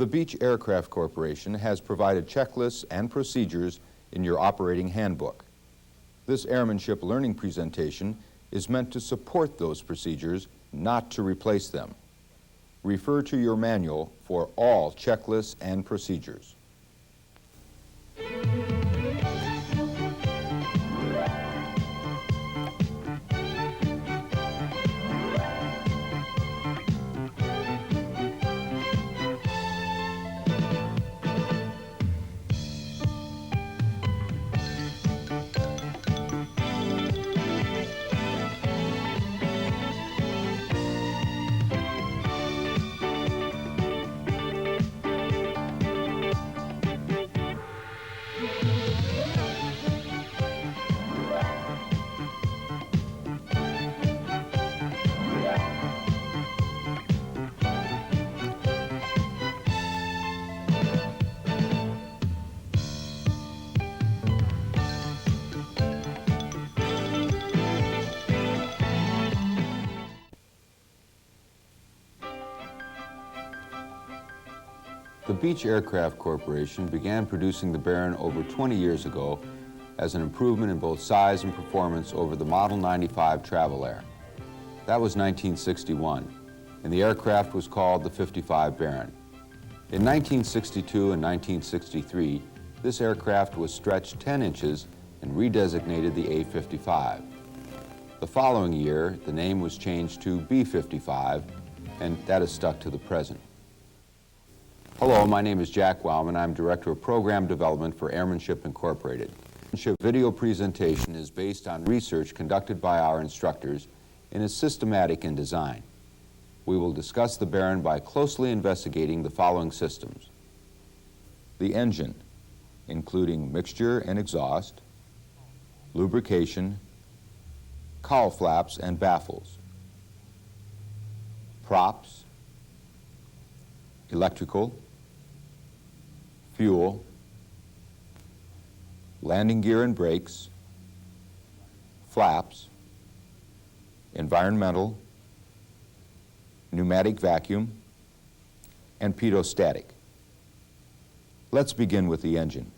The Beech Aircraft Corporation has provided checklists and procedures in your operating handbook. This airmanship learning presentation is meant to support those procedures, not to replace them. Refer to your manual for all checklists and procedures. The Beech Aircraft Corporation began producing the Baron over 20 years ago as an improvement in both size and performance over the Model 95 Travel Air. That was 1961, and the aircraft was called the 55 Baron. In 1962 and 1963, this aircraft was stretched 10 inches and redesignated the A-55. The following year, the name was changed to B-55, and that has stuck to the present. Hello, my name is Jack Wellman. I'm Director of Program Development for Airmanship Incorporated. The video presentation is based on research conducted by our instructors and is systematic in design. We will discuss the Baron by closely investigating the following systems: the engine, including mixture and exhaust, lubrication, cowl flaps and baffles, props, electrical, fuel, landing gear and brakes, flaps, environmental, pneumatic vacuum, and pedostatic. Let's begin with the engine.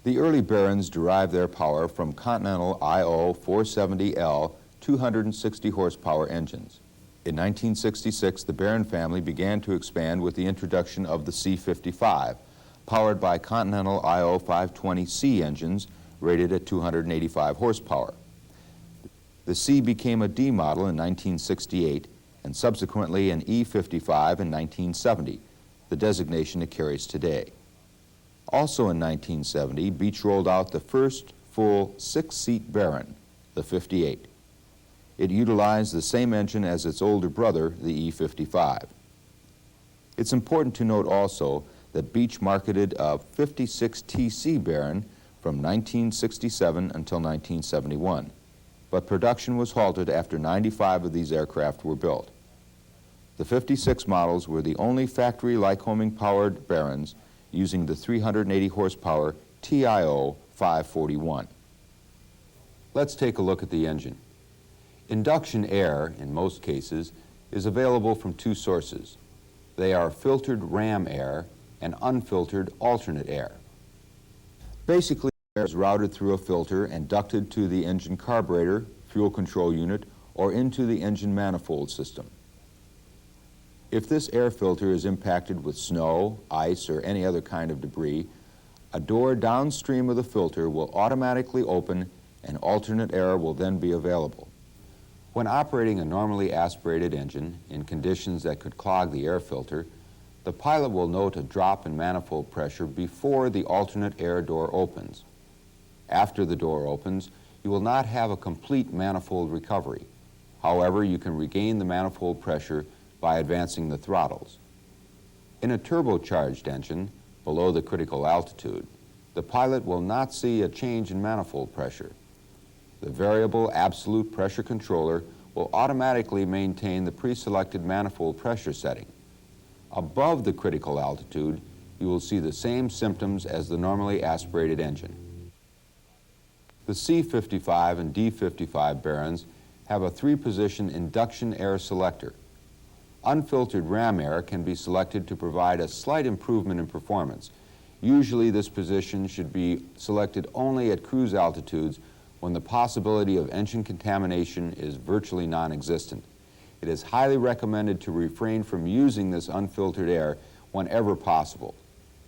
The early Barons derived their power from Continental IO 470L 260 horsepower engines. In 1966, the Baron family began to expand with the introduction of the C-55, powered by Continental IO 520C engines rated at 285 horsepower. The C became a D model in 1968 and subsequently an E-55 in 1970, the designation it carries today. Also in 1970, Beech rolled out the first full six-seat Baron, the 58. It utilized the same engine as its older brother, the E-55. It's important to note also that Beech marketed a 56TC Baron from 1967 until 1971, but production was halted after 95 of these aircraft were built. The 56 models were the only factory Lycoming powered Barons using the 380 horsepower TIO 541. Let's take a look at the engine. Induction air, in most cases, is available from two sources. They are filtered ram air and unfiltered alternate air. Basically, air is routed through a filter and ducted to the engine carburetor, fuel control unit, or into the engine manifold system. If this air filter is impacted with snow, ice, or any other kind of debris, a door downstream of the filter will automatically open and alternate air will then be available. When operating a normally aspirated engine in conditions that could clog the air filter, the pilot will note a drop in manifold pressure before the alternate air door opens. After the door opens, you will not have a complete manifold recovery. However, you can regain the manifold pressure by advancing the throttles. In a turbocharged engine, below the critical altitude, the pilot will not see a change in manifold pressure. The variable absolute pressure controller will automatically maintain the pre-selected manifold pressure setting. Above the critical altitude, you will see the same symptoms as the normally aspirated engine. The C-55 and D-55 Barons have a three-position induction air selector. Unfiltered ram air can be selected to provide a slight improvement in performance. Usually this position should be selected only at cruise altitudes when the possibility of engine contamination is virtually non-existent. It is highly recommended to refrain from using this unfiltered air whenever possible.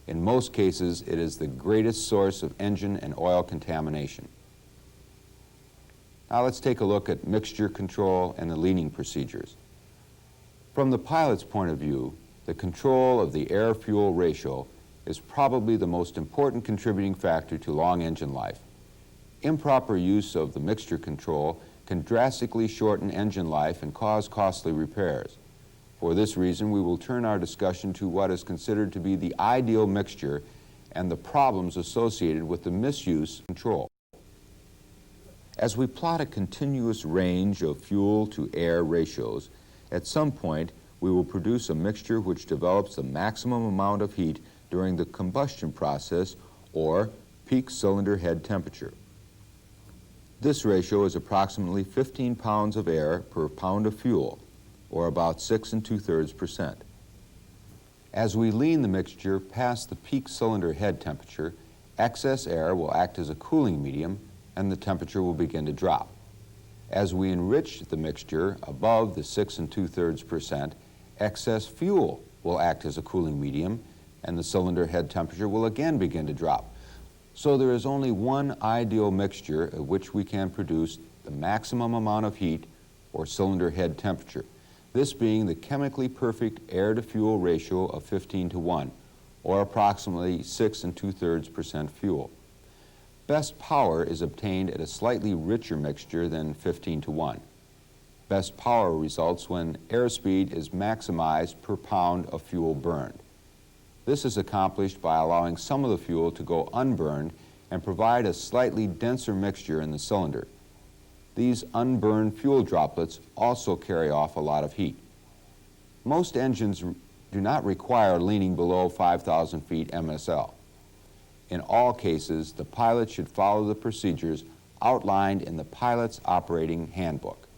In most cases, it is the greatest source of engine and oil contamination. Now let's take a look at mixture control and the leaning procedures. From the pilot's point of view, the control of the air-fuel ratio is probably the most important contributing factor to long engine life. Improper use of the mixture control can drastically shorten engine life and cause costly repairs. For this reason, we will turn our discussion to what is considered to be the ideal mixture and the problems associated with the misuse of control. As we plot a continuous range of fuel to air ratios, at some point we will produce a mixture which develops the maximum amount of heat during the combustion process, or peak cylinder head temperature. This ratio is approximately 15 pounds of air per pound of fuel, or about 6 2/3%. As we lean the mixture past the peak cylinder head temperature, excess air will act as a cooling medium and the temperature will begin to drop. As we enrich the mixture above the 6 2/3%, excess fuel will act as a cooling medium and the cylinder head temperature will again begin to drop. So there is only one ideal mixture at which we can produce the maximum amount of heat or cylinder head temperature, this being the chemically perfect air-to-fuel ratio of 15:1, or approximately 6 2/3% fuel. Best power is obtained at a slightly richer mixture than 15:1. Best power results when airspeed is maximized per pound of fuel burned. This is accomplished by allowing some of the fuel to go unburned and provide a slightly denser mixture in the cylinder. These unburned fuel droplets also carry off a lot of heat. Most engines do not require leaning below 5,000 feet MSL. In all cases, the pilot should follow the procedures outlined in the pilot's operating handbook.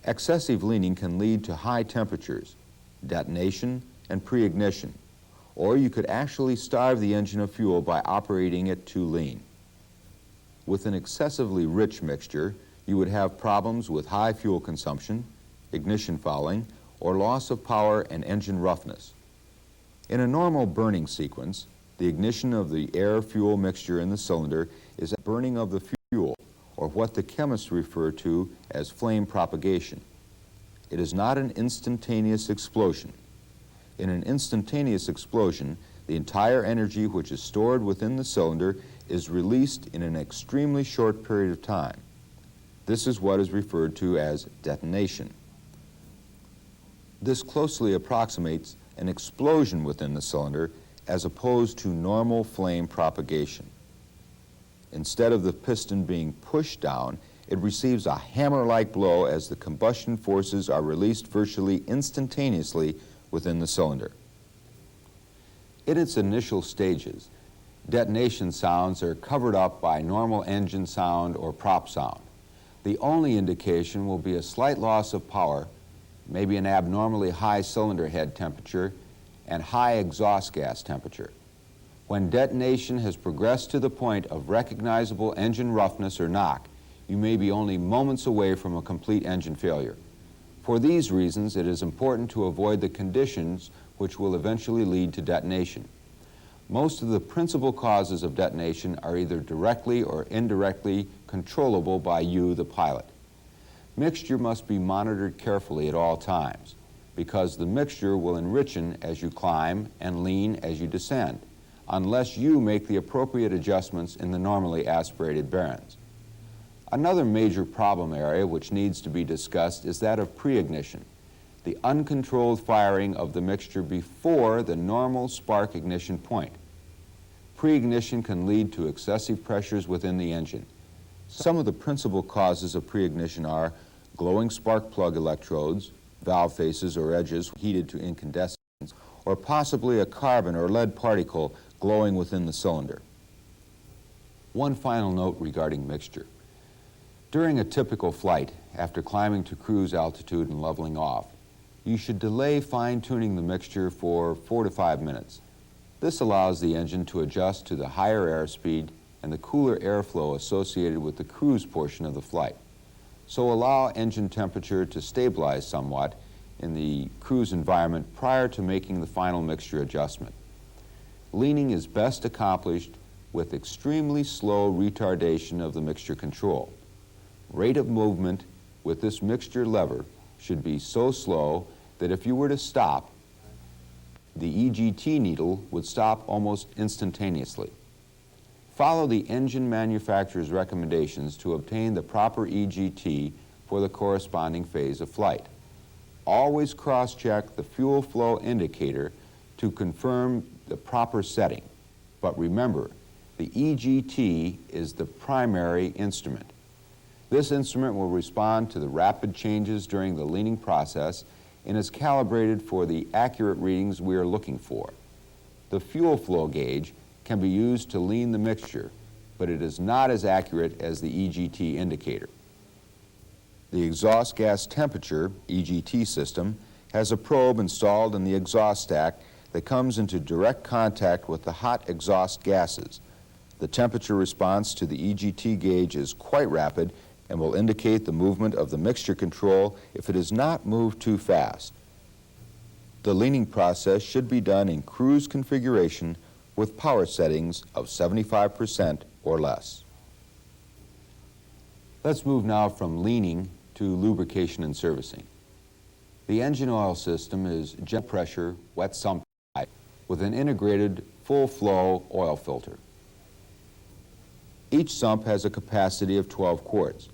Excessive leaning can lead to high temperatures, detonation, and pre-ignition, or you could actually starve the engine of fuel by operating it too lean. With an excessively rich mixture, you would have problems with high fuel consumption, ignition fouling, or loss of power and engine roughness. In a normal burning sequence, the ignition of the air-fuel mixture in the cylinder is a burning of the fuel, or what the chemists refer to as flame propagation. It is not an instantaneous explosion. In an instantaneous explosion, the entire energy which is stored within the cylinder is released in an extremely short period of time. This is what is referred to as detonation. This closely approximates an explosion within the cylinder as opposed to normal flame propagation. Instead of the piston being pushed down, it receives a hammer-like blow as the combustion forces are released virtually instantaneously within the cylinder. In its initial stages, detonation sounds are covered up by normal engine sound or prop sound. The only indication will be a slight loss of power, maybe an abnormally high cylinder head temperature, and high exhaust gas temperature. When detonation has progressed to the point of recognizable engine roughness or knock, you may be only moments away from a complete engine failure. For these reasons, it is important to avoid the conditions which will eventually lead to detonation. Most of the principal causes of detonation are either directly or indirectly controllable by you, the pilot. Mixture must be monitored carefully at all times, because the mixture will enrichen as you climb and lean as you descend, unless you make the appropriate adjustments in the normally aspirated bearings. Another major problem area which needs to be discussed is that of pre-ignition, the uncontrolled firing of the mixture before the normal spark ignition point. Pre-ignition can lead to excessive pressures within the engine. Some of the principal causes of pre-ignition are glowing spark plug electrodes, valve faces or edges heated to incandescence, or possibly a carbon or lead particle glowing within the cylinder. One final note regarding mixture. During a typical flight, after climbing to cruise altitude and leveling off, you should delay fine-tuning the mixture for 4 to 5 minutes. This allows the engine to adjust to the higher airspeed and the cooler airflow associated with the cruise portion of the flight. So allow engine temperature to stabilize somewhat in the cruise environment prior to making the final mixture adjustment. Leaning is best accomplished with extremely slow retardation of the mixture control. Rate of movement with this mixture lever should be so slow that if you were to stop, the EGT needle would stop almost instantaneously. Follow the engine manufacturer's recommendations to obtain the proper EGT for the corresponding phase of flight. Always cross-check the fuel flow indicator to confirm the proper setting. But remember, the EGT is the primary instrument. This instrument will respond to the rapid changes during the leaning process and is calibrated for the accurate readings we are looking for. The fuel flow gauge can be used to lean the mixture, but it is not as accurate as the EGT indicator. The exhaust gas temperature, EGT system, has a probe installed in the exhaust stack that comes into direct contact with the hot exhaust gases. The temperature response to the EGT gauge is quite rapid and will indicate the movement of the mixture control if it is not moved too fast. The leaning process should be done in cruise configuration with power settings of 75% or less. Let's move now from leaning to lubrication and servicing. The engine oil system is jet pressure wet sump type with an integrated full flow oil filter. Each sump has a capacity of 12 quarts.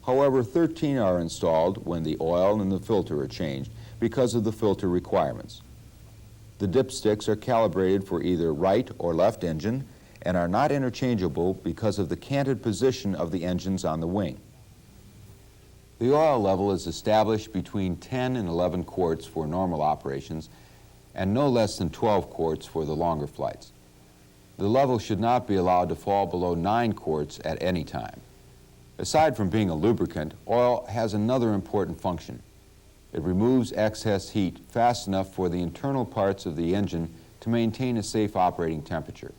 However, 13 are installed when the oil and the filter are changed because of the filter requirements. The dipsticks are calibrated for either right or left engine and are not interchangeable because of the canted position of the engines on the wing. The oil level is established between 10 and 11 quarts for normal operations and no less than 12 quarts for the longer flights. The level should not be allowed to fall below 9 quarts at any time. Aside from being a lubricant, oil has another important function. It removes excess heat fast enough for the internal parts of the engine to maintain a safe operating temperature.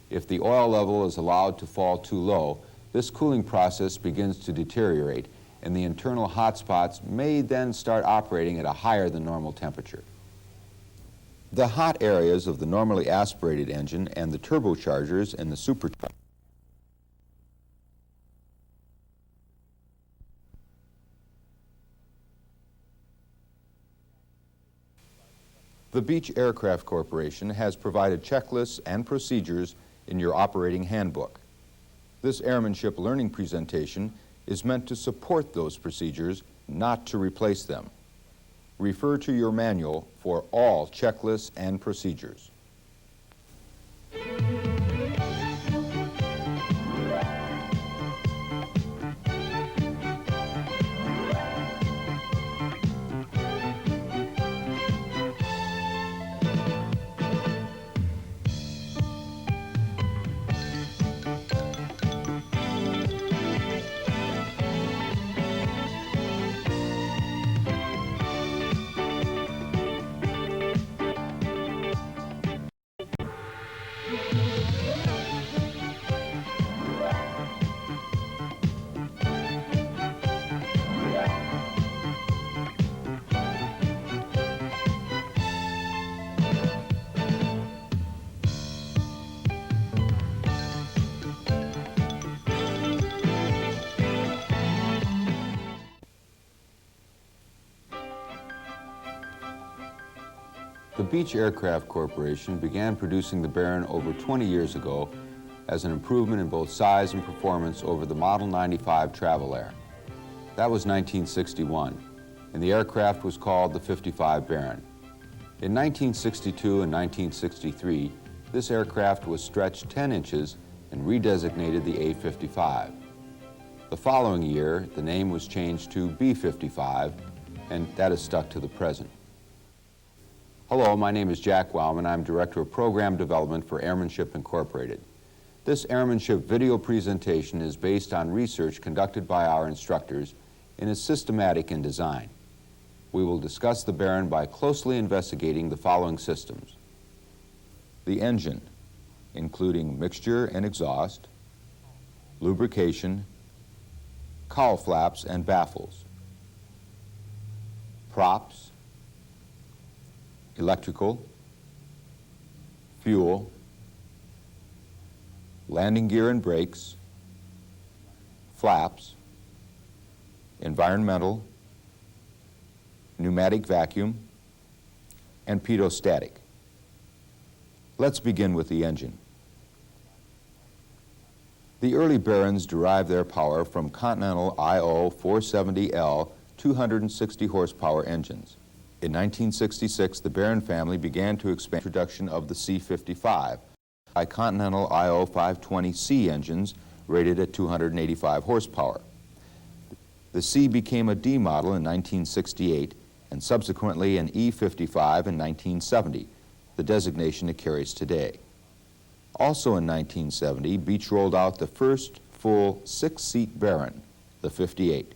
If the oil level is allowed to fall too low, this cooling process begins to deteriorate and the internal hot spots may then start operating at a higher than normal temperature. The hot areas of the normally aspirated engine and the turbochargers in the supercharger The Beech Aircraft Corporation has provided checklists and procedures in your operating handbook. This airmanship learning presentation is meant to support those procedures, not to replace them. Refer to your manual for all checklists and procedures. The Beech Aircraft Corporation began producing the Baron over 20 years ago as an improvement in both size and performance over the Model 95 Travel Air. That was 1961, and the aircraft was called the 55 Baron. In 1962 and 1963, this aircraft was stretched 10 inches and redesignated the A-55. The following year, the name was changed to B-55, and that has stuck to the present. Hello, my name is Jack Wellman. I'm Director of Program Development for Airmanship Incorporated. This airmanship video presentation is based on research conducted by our instructors and is systematic in design. We will discuss the Baron by closely investigating the following systems. The engine, including mixture and exhaust, lubrication, cowl flaps and baffles, props, electrical, fuel, landing gear and brakes, flaps, environmental, pneumatic vacuum, and pedostatic. Let's begin with the engine. The early Barons derived their power from Continental IO 470L 260 horsepower engines. In 1966, the Baron family began to expand the introduction of the C55 by Continental IO 520C engines rated at 285 horsepower. The C became a D model in 1968 and subsequently an E55 in 1970, the designation it carries today. Also in 1970, Beech rolled out the first full six-seat Baron, the 58.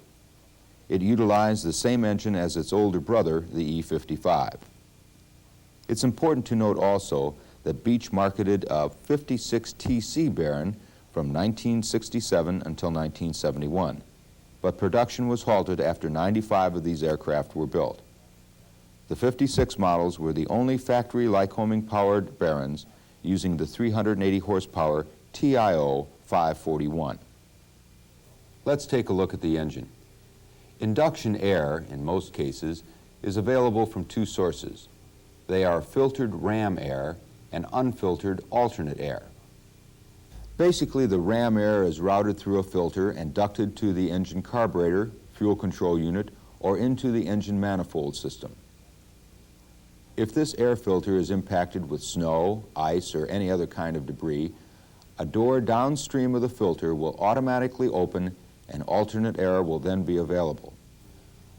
It utilized the same engine as its older brother, the E55. It's important to note also that Beech marketed a 56TC Baron from 1967 until 1971, but production was halted after 95 of these aircraft were built. The 56 models were the only factory Lycoming-powered Barons using the 380 horsepower TIO 541. Let's take a look at the engine. Induction air, in most cases, is available from two sources. They are filtered ram air and unfiltered alternate air. Basically, the ram air is routed through a filter and ducted to the engine carburetor, fuel control unit, or into the engine manifold system. If this air filter is impacted with snow, ice, or any other kind of debris, a door downstream of the filter will automatically open and alternate air will then be available.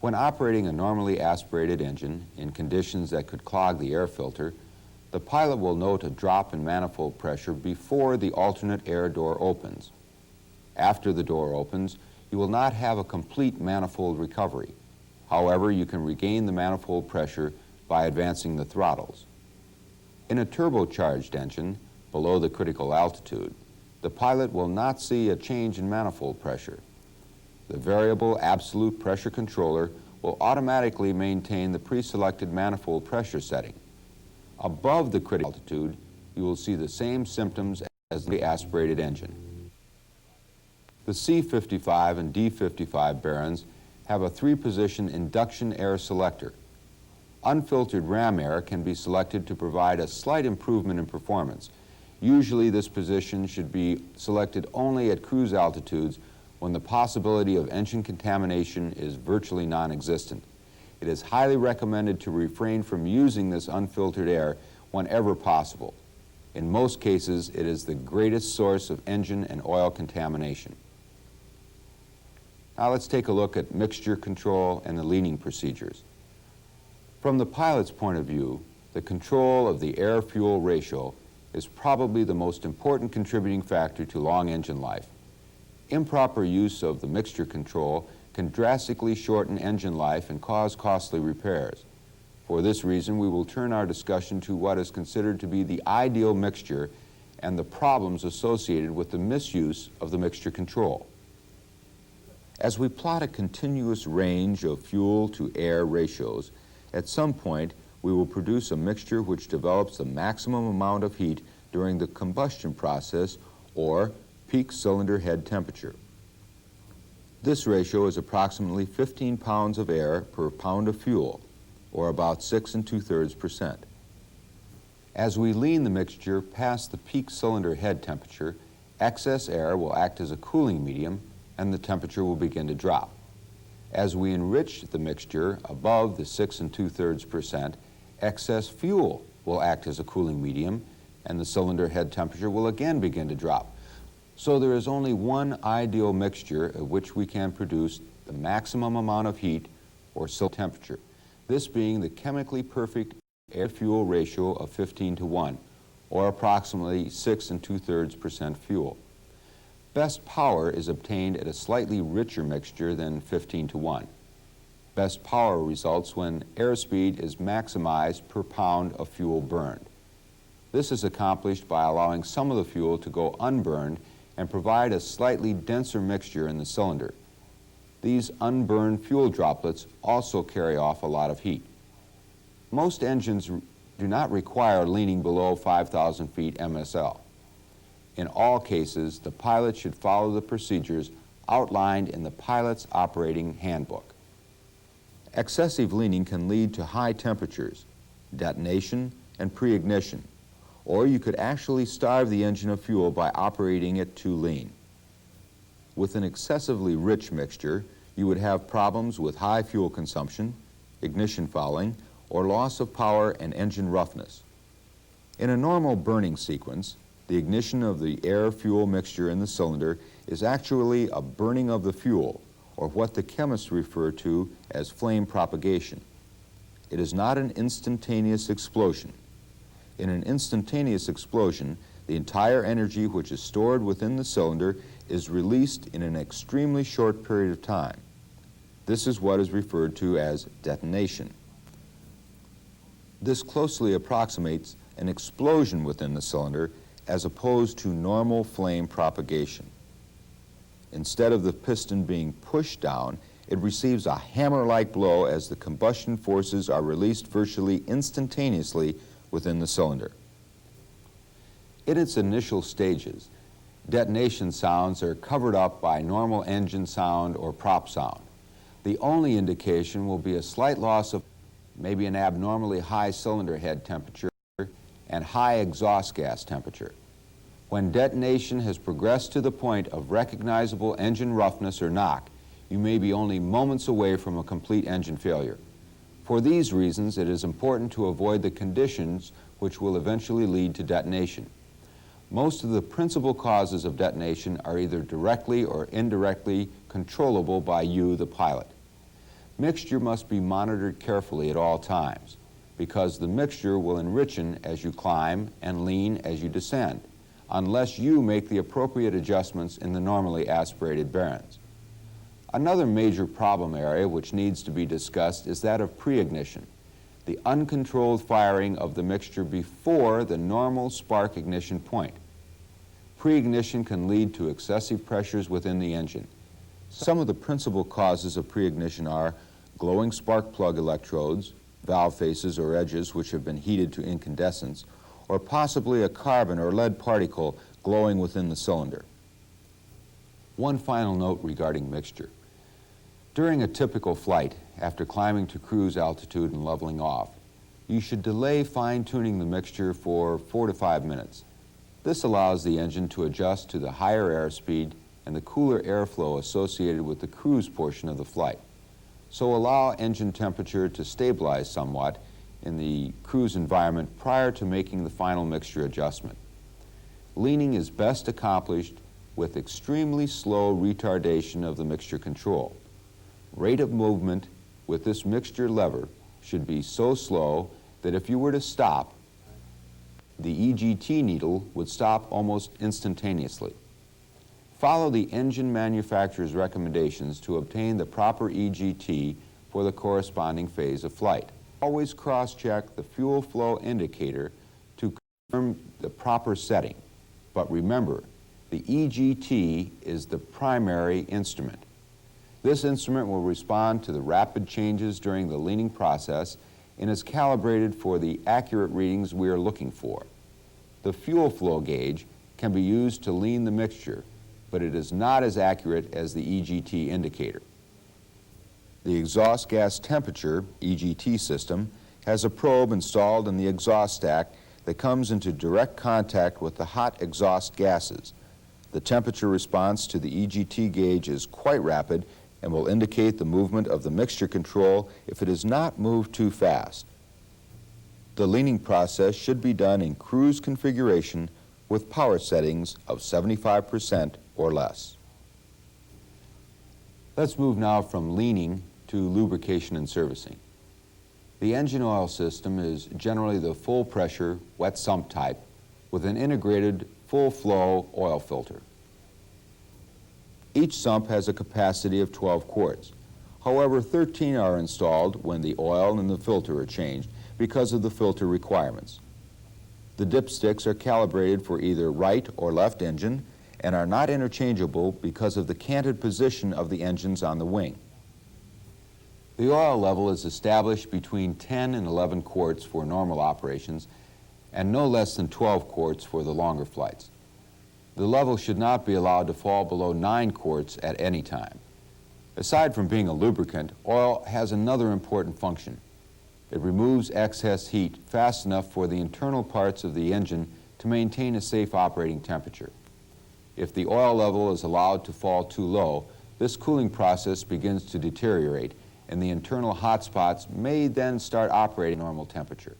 When operating a normally aspirated engine in conditions that could clog the air filter, the pilot will note a drop in manifold pressure before the alternate air door opens. After the door opens, you will not have a complete manifold recovery. However, you can regain the manifold pressure by advancing the throttles. In a turbocharged engine, below the critical altitude, the pilot will not see a change in manifold pressure. The variable absolute pressure controller will automatically maintain the pre-selected manifold pressure setting. Above the critical altitude, you will see the same symptoms as the aspirated engine. The C55 and D55 Barons have a three-position induction air selector. Unfiltered ram air can be selected to provide a slight improvement in performance. Usually this position should be selected only at cruise altitudes when the possibility of engine contamination is virtually non-existent. It is highly recommended to refrain from using this unfiltered air whenever possible. In most cases, it is the greatest source of engine and oil contamination. Now let's take a look at mixture control and the leaning procedures. From the pilot's point of view, the control of the air-fuel ratio is probably the most important contributing factor to long engine life. Improper use of the mixture control can drastically shorten engine life and cause costly repairs. For this reason, we will turn our discussion to what is considered to be the ideal mixture and the problems associated with the misuse of the mixture control. As we plot a continuous range of fuel to air ratios, at some point we will produce a mixture which develops the maximum amount of heat during the combustion process, or peak cylinder head temperature. This ratio is approximately 15 pounds of air per pound of fuel, or about 6 2/3%. As we lean the mixture past the peak cylinder head temperature, excess air will act as a cooling medium and the temperature will begin to drop. As we enrich the mixture above the 6 2/3%, excess fuel will act as a cooling medium and the cylinder head temperature will again begin to drop. So there is only one ideal mixture at which we can produce the maximum amount of heat or cylinder temperature, this being the chemically perfect air-fuel ratio of 15:1, or approximately 6 2/3% fuel. Best power is obtained at a slightly richer mixture than 15:1. Best power results when airspeed is maximized per pound of fuel burned. This is accomplished by allowing some of the fuel to go unburned and provide a slightly denser mixture in the cylinder. These unburned fuel droplets also carry off a lot of heat. Most engines do not require leaning below 5,000 feet MSL. In all cases, the pilot should follow the procedures outlined in the pilot's operating handbook. Excessive leaning can lead to high temperatures, detonation, and pre-ignition, or you could actually starve the engine of fuel by operating it too lean. With an excessively rich mixture, you would have problems with high fuel consumption, ignition fouling, or loss of power and engine roughness. In a normal burning sequence, the ignition of the air-fuel mixture in the cylinder is actually a burning of the fuel, or what the chemists refer to as flame propagation. It is not an instantaneous explosion. In an instantaneous explosion, the entire energy which is stored within the cylinder is released in an extremely short period of time. This is what is referred to as detonation. This closely approximates an explosion within the cylinder as opposed to normal flame propagation. Instead of the piston being pushed down, it receives a hammer-like blow as the combustion forces are released virtually instantaneously within the cylinder. In its initial stages, detonation sounds are covered up by normal engine sound or prop sound. The only indication will be a slight loss of maybe an abnormally high cylinder head temperature and high exhaust gas temperature. When detonation has progressed to the point of recognizable engine roughness or knock, you may be only moments away from a complete engine failure. For these reasons, it is important to avoid the conditions which will eventually lead to detonation. Most of the principal causes of detonation are either directly or indirectly controllable by you, the pilot. Mixture must be monitored carefully at all times, because the mixture will enrichen as you climb and lean as you descend, unless you make the appropriate adjustments in the normally aspirated bearings. Another major problem area which needs to be discussed is that of pre-ignition, the uncontrolled firing of the mixture before the normal spark ignition point. Pre-ignition can lead to excessive pressures within the engine. Some of the principal causes of pre-ignition are glowing spark plug electrodes, valve faces or edges which have been heated to incandescence, or possibly a carbon or lead particle glowing within the cylinder. One final note regarding mixture. During a typical flight, after climbing to cruise altitude and leveling off, you should delay fine-tuning the mixture for 4 to 5 minutes. This allows the engine to adjust to the higher airspeed and the cooler airflow associated with the cruise portion of the flight. So allow engine temperature to stabilize somewhat in the cruise environment prior to making the final mixture adjustment. Leaning is best accomplished with extremely slow retardation of the mixture control. Rate of movement with this mixture lever should be so slow that if you were to stop, the EGT needle would stop almost instantaneously. Follow the engine manufacturer's recommendations to obtain the proper EGT for the corresponding phase of flight. Always cross-check the fuel flow indicator to confirm the proper setting. But remember, the EGT is the primary instrument. This instrument will respond to the rapid changes during the leaning process and is calibrated for the accurate readings we are looking for. The fuel flow gauge can be used to lean the mixture, but it is not as accurate as the EGT indicator. The exhaust gas temperature, EGT system, has a probe installed in the exhaust stack that comes into direct contact with the hot exhaust gases. The temperature response to the EGT gauge is quite rapid and will indicate the movement of the mixture control if it is not moved too fast. The leaning process should be done in cruise configuration with power settings of 75% or less. Let's move now from leaning to lubrication and servicing. The engine oil system is generally the full pressure wet sump type with an integrated full flow oil filter. Each sump has a capacity of 12 quarts. However, 13 are installed when the oil and the filter are changed because of the filter requirements. The dipsticks are calibrated for either right or left engine and are not interchangeable because of the canted position of the engines on the wing. The oil level is established between 10 and 11 quarts for normal operations and no less than 12 quarts for the longer flights. The level should not be allowed to fall below 9 quarts at any time. Aside from being a lubricant, oil has another important function. It removes excess heat fast enough for the internal parts of the engine to maintain a safe operating temperature. If the oil level is allowed to fall too low, this cooling process begins to deteriorate and the internal hot spots may then start operating at normal temperature.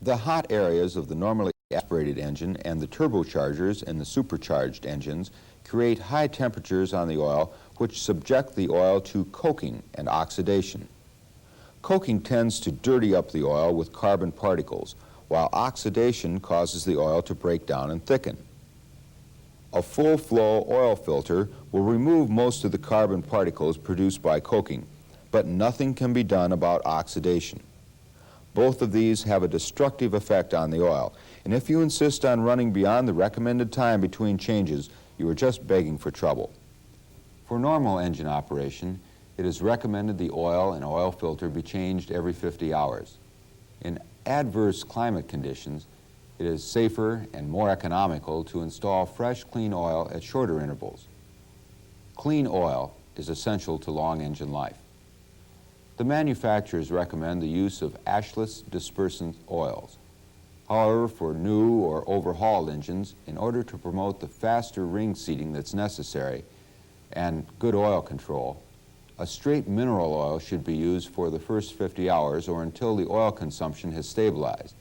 The hot areas of the normally aspirated engine and the turbochargers in the supercharged engines create high temperatures on the oil which subject the oil to coking and oxidation. Coking tends to dirty up the oil with carbon particles, while oxidation causes the oil to break down and thicken. A full-flow oil filter will remove most of the carbon particles produced by coking, but nothing can be done about oxidation. Both of these have a destructive effect on the oil, and if you insist on running beyond the recommended time between changes, you are just begging for trouble. For normal engine operation, it is recommended the oil and oil filter be changed every 50 hours. In adverse climate conditions, it is safer and more economical to install fresh, clean oil at shorter intervals. Clean oil is essential to long engine life. The manufacturers recommend the use of ashless dispersant oils. However, for new or overhauled engines, in order to promote the faster ring seating that's necessary and good oil control, a straight mineral oil should be used for the first 50 hours or until the oil consumption has stabilized.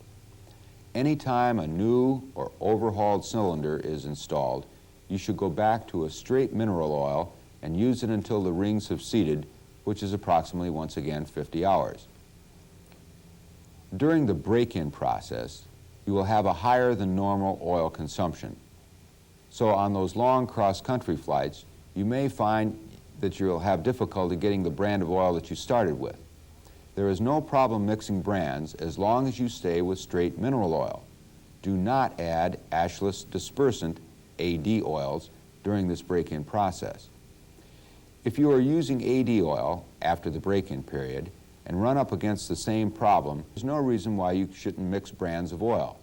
Anytime a new or overhauled cylinder is installed, you should go back to a straight mineral oil and use it until the rings have seated, which is approximately, once again, 50 hours. During the break-in process, you will have a higher than normal oil consumption. So on those long cross-country flights, you may find that you'll have difficulty getting the brand of oil that you started with. There is no problem mixing brands as long as you stay with straight mineral oil. Do not add ashless dispersant, AD oils, during this break-in process. If you are using AD oil after the break-in period and run up against the same problem, there's no reason why you shouldn't mix brands of oil.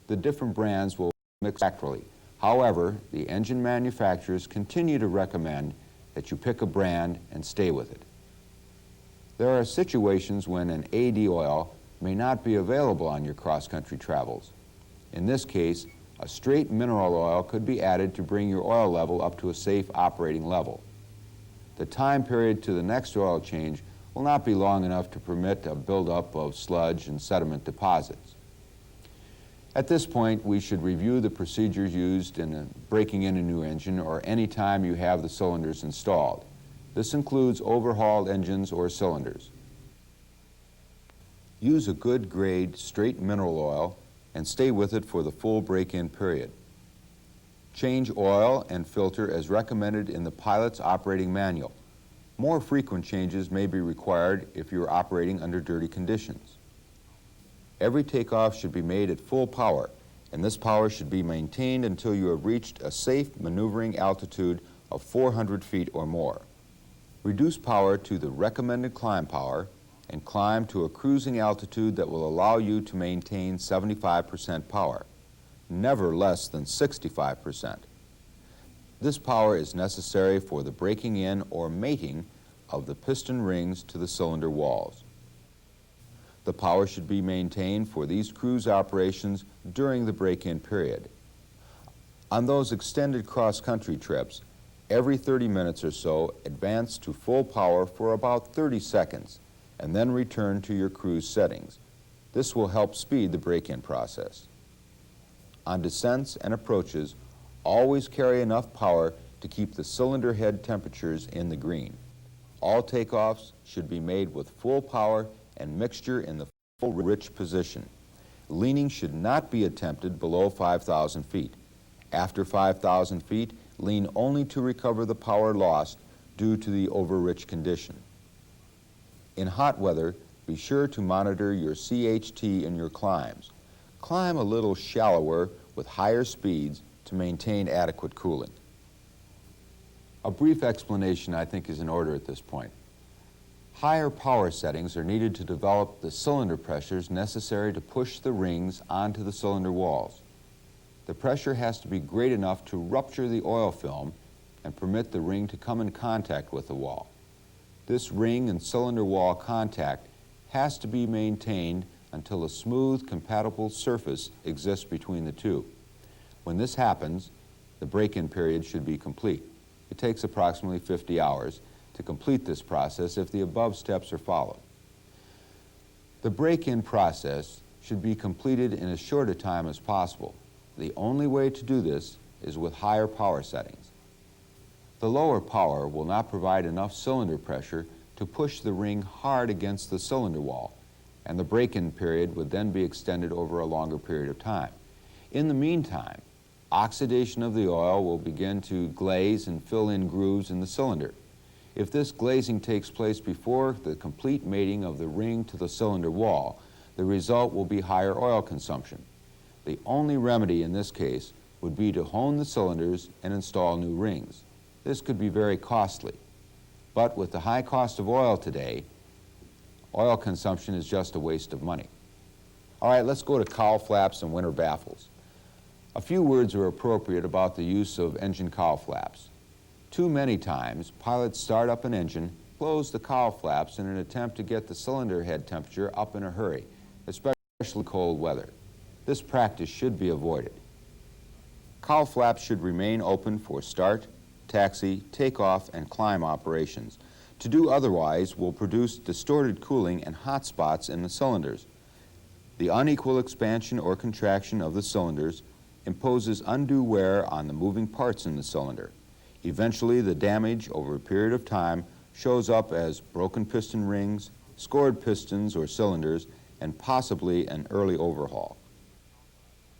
The different brands will mix accurately. However, the engine manufacturers continue to recommend that you pick a brand and stay with it. There are situations when an AD oil may not be available on your cross-country travels. In this case, a straight mineral oil could be added to bring your oil level up to a safe operating level. The time period to the next oil change will not be long enough to permit a buildup of sludge and sediment deposits. At this point, we should review the procedures used in breaking in a new engine or any time you have the cylinders installed. This includes overhauled engines or cylinders. Use a good grade straight mineral oil and stay with it for the full break-in period. Change oil and filter as recommended in the pilot's operating manual. More frequent changes may be required if you are operating under dirty conditions. Every takeoff should be made at full power, and this power should be maintained until you have reached a safe maneuvering altitude of 400 feet or more. Reduce power to the recommended climb power and climb to a cruising altitude that will allow you to maintain 75% power, never less than 65%. This power is necessary for the breaking in or mating of the piston rings to the cylinder walls. The power should be maintained for these cruise operations during the break-in period. On those extended cross-country trips, every 30 minutes or so, advance to full power for about 30 seconds and then return to your cruise settings. This will help speed the break-in process. On descents and approaches, always carry enough power to keep the cylinder head temperatures in the green. All takeoffs should be made with full power and mixture in the full rich position. Leaning should not be attempted below 5,000 feet. After 5,000 feet, lean only to recover the power lost due to the over-rich condition. In hot weather, be sure to monitor your CHT in your climbs. Climb a little shallower with higher speeds to maintain adequate cooling. A brief explanation, I think, is in order at this point. Higher power settings are needed to develop the cylinder pressures necessary to push the rings onto the cylinder walls. The pressure has to be great enough to rupture the oil film and permit the ring to come in contact with the wall. This ring and cylinder wall contact has to be maintained until a smooth, compatible surface exists between the two. When this happens, the break-in period should be complete. It takes approximately 50 hours to complete this process if the above steps are followed. The break-in process should be completed in as short a time as possible. The only way to do this is with higher power settings. The lower power will not provide enough cylinder pressure to push the ring hard against the cylinder wall, and the break-in period would then be extended over a longer period of time. In the meantime, oxidation of the oil will begin to glaze and fill in grooves in the cylinder. If this glazing takes place before the complete mating of the ring to the cylinder wall, the result will be higher oil consumption. The only remedy in this case would be to hone the cylinders and install new rings. This could be very costly, but with the high cost of oil today, oil consumption is just a waste of money. All right, let's go to cowl flaps and winter baffles. A few words are appropriate about the use of engine cowl flaps. Too many times, pilots start up an engine, close the cowl flaps in an attempt to get the cylinder head temperature up in a hurry, especially cold weather. This practice should be avoided. Cowl flaps should remain open for start, taxi, takeoff, and climb operations. To do otherwise will produce distorted cooling and hot spots in the cylinders. The unequal expansion or contraction of the cylinders imposes undue wear on the moving parts in the cylinder. Eventually, the damage over a period of time shows up as broken piston rings, scored pistons or cylinders, and possibly an early overhaul.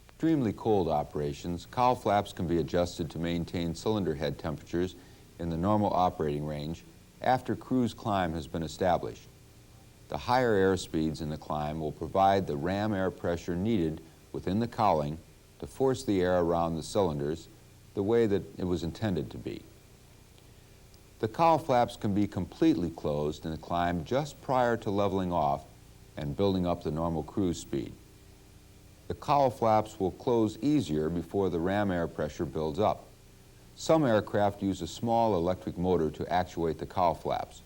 Extremely cold operations, cowl flaps can be adjusted to maintain cylinder head temperatures in the normal operating range after cruise climb has been established. The higher air speeds in the climb will provide the ram air pressure needed within the cowling to force the air around the cylinders the way that it was intended to be. The cowl flaps can be completely closed in the climb just prior to leveling off and building up the normal cruise speed. The cowl flaps will close easier before the ram air pressure builds up. Some aircraft use a small electric motor to actuate the cowl flaps.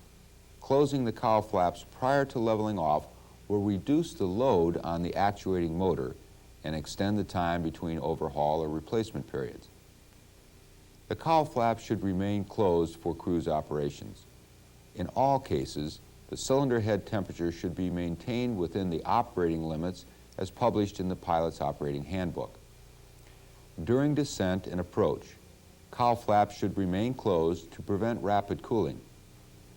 Closing the cowl flaps prior to leveling off will reduce the load on the actuating motor and extend the time between overhaul or replacement periods. The cowl flaps should remain closed for cruise operations. In all cases, the cylinder head temperature should be maintained within the operating limits as published in the pilot's operating handbook. During descent and approach, cowl flaps should remain closed to prevent rapid cooling.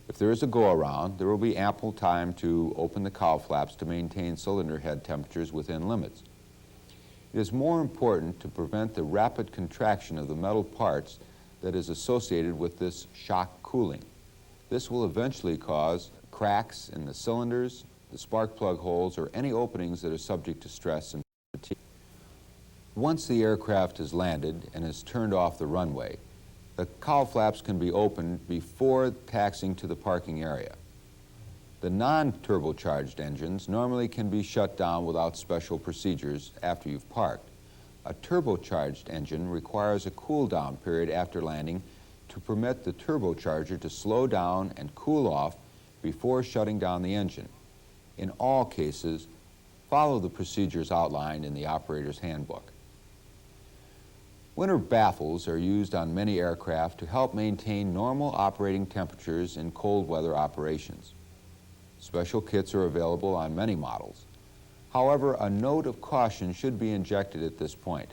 If there is a go-around, there will be ample time to open the cowl flaps to maintain cylinder head temperatures within limits. It is more important to prevent the rapid contraction of the metal parts that is associated with this shock cooling. This will eventually cause cracks in the cylinders, the spark plug holes, or any openings that are subject to stress and fatigue. Once the aircraft has landed and is turned off the runway, the cowl flaps can be opened before taxiing to the parking area. The non-turbocharged engines normally can be shut down without special procedures after you've parked. A turbocharged engine requires a cool-down period after landing to permit the turbocharger to slow down and cool off before shutting down the engine. In all cases, follow the procedures outlined in the operator's handbook. Winter baffles are used on many aircraft to help maintain normal operating temperatures in cold weather operations. Special kits are available on many models. However, a note of caution should be injected at this point.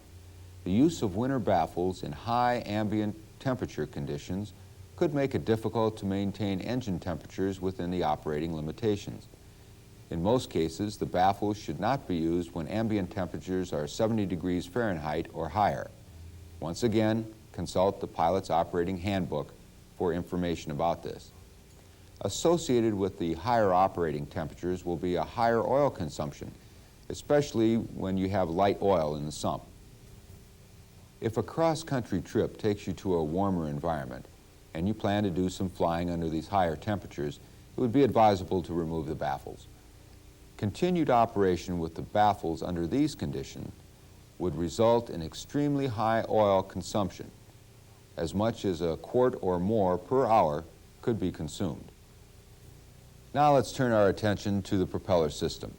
The use of winter baffles in high ambient temperature conditions could make it difficult to maintain engine temperatures within the operating limitations. In most cases, the baffles should not be used when ambient temperatures are 70 degrees Fahrenheit or higher. Once again, consult the pilot's operating handbook for information about this. Associated with the higher operating temperatures will be a higher oil consumption, especially when you have light oil in the sump. If a cross-country trip takes you to a warmer environment and you plan to do some flying under these higher temperatures, it would be advisable to remove the baffles. Continued operation with the baffles under these conditions would result in extremely high oil consumption. As much as a quart or more per hour could be consumed. Now let's turn our attention to the propeller system.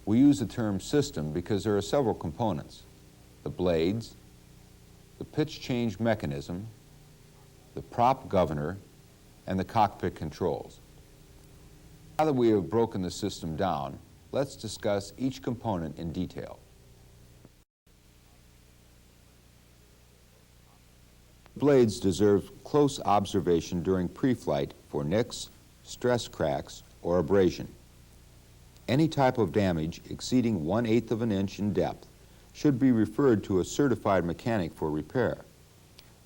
We use the term system because there are several components: the blades, the pitch change mechanism, the prop governor, and the cockpit controls. Now that we have broken the system down, let's discuss each component in detail. Blades deserve close observation during pre-flight for nicks, stress cracks, or abrasion. Any type of damage exceeding 1/8 of an inch in depth should be referred to a certified mechanic for repair.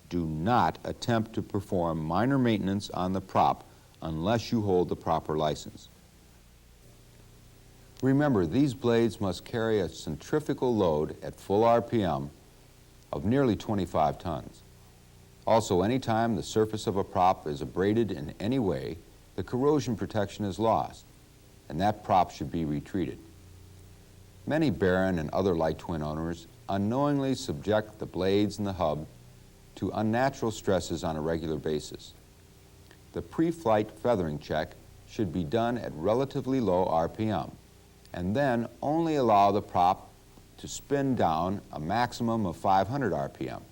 Do not attempt to perform minor maintenance on the prop unless you hold the proper license. Remember, these blades must carry a centrifugal load at full RPM of nearly 25 tons. Also, anytime the surface of a prop is abraded in any way, the corrosion protection is lost, and that prop should be retreated. Many Baron and other light twin owners unknowingly subject the blades and the hub to unnatural stresses on a regular basis. The pre-flight feathering check should be done at relatively low RPM, and then only allow the prop to spin down a maximum of 500 RPM.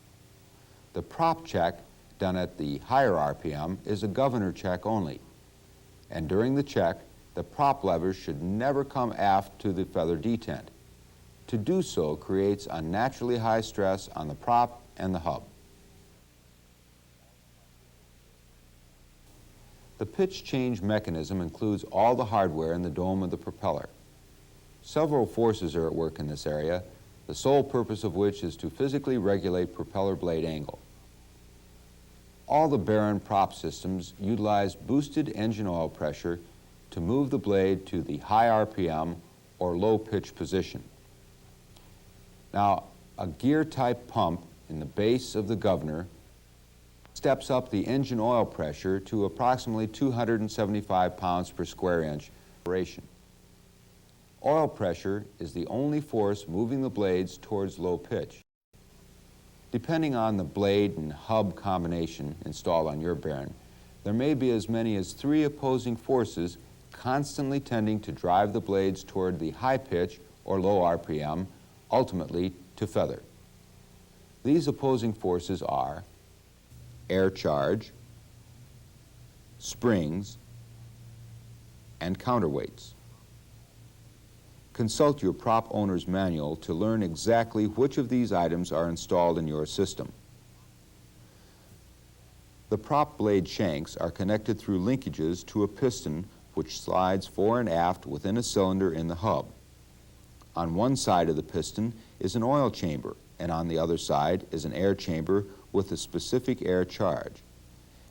The prop check, done at the higher RPM, is a governor check only. And during the check, the prop levers should never come aft to the feather detent. To do so creates unnaturally high stress on the prop and the hub. The pitch change mechanism includes all the hardware in the dome of the propeller. Several forces are at work in this area, the sole purpose of which is to physically regulate propeller blade angle. All the Baron prop systems utilize boosted engine oil pressure to move the blade to the high RPM or low pitch position. Now, a gear-type pump in the base of the governor steps up the engine oil pressure to approximately 275 pounds per square inch operation. Oil pressure is the only force moving the blades towards low pitch. Depending on the blade and hub combination installed on your Baron, there may be as many as 3 opposing forces constantly tending to drive the blades toward the high pitch or low RPM, ultimately to feather. These opposing forces are air charge, springs, and counterweights. Consult your prop owner's manual to learn exactly which of these items are installed in your system. The prop blade shanks are connected through linkages to a piston which slides fore and aft within a cylinder in the hub. On one side of the piston is an oil chamber, and on the other side is an air chamber with a specific air charge.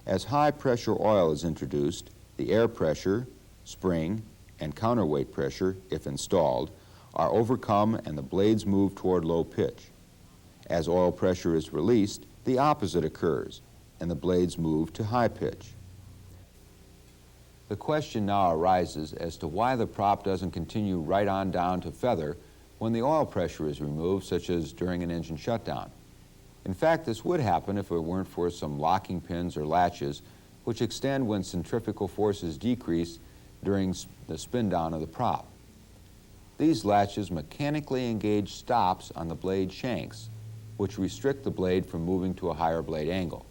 As high pressure oil is introduced, the air pressure, spring, and counterweight pressure, if installed, are overcome and the blades move toward low pitch. As oil pressure is released, the opposite occurs, and the blades move to high pitch. The question now arises as to why the prop doesn't continue right on down to feather when the oil pressure is removed, such as during an engine shutdown. In fact, this would happen if it weren't for some locking pins or latches, which extend when centrifugal forces decrease during the spin down of the prop. These latches mechanically engage stops on the blade shanks, which restrict the blade from moving to a higher blade angle.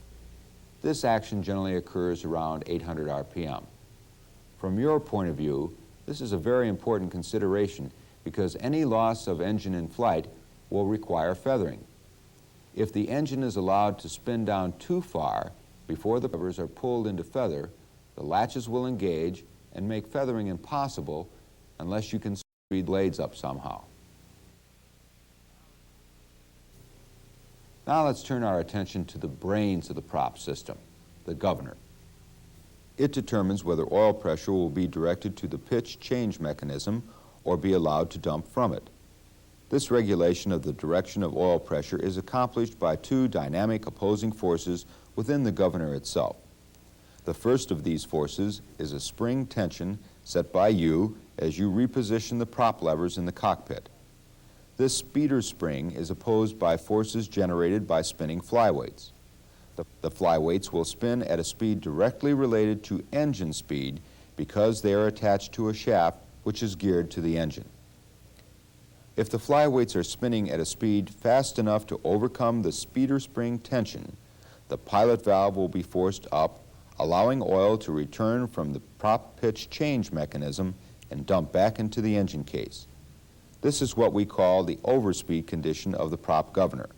This action generally occurs around 800 RPM. From your point of view, this is a very important consideration because any loss of engine in flight will require feathering. If the engine is allowed to spin down too far before the levers are pulled into feather, the latches will engage and make feathering impossible unless you can speed blades up somehow. Now let's turn our attention to the brains of the prop system, the governor. It determines whether oil pressure will be directed to the pitch change mechanism or be allowed to dump from it. This regulation of the direction of oil pressure is accomplished by two dynamic opposing forces within the governor itself. The first of these forces is a spring tension set by you as you reposition the prop levers in the cockpit. This speeder spring is opposed by forces generated by spinning flyweights. The flyweights will spin at a speed directly related to engine speed because they are attached to a shaft which is geared to the engine. If the flyweights are spinning at a speed fast enough to overcome the speeder spring tension, the pilot valve will be forced up, allowing oil to return from the prop pitch change mechanism and dump back into the engine case. This is what we call the overspeed condition of the prop governor.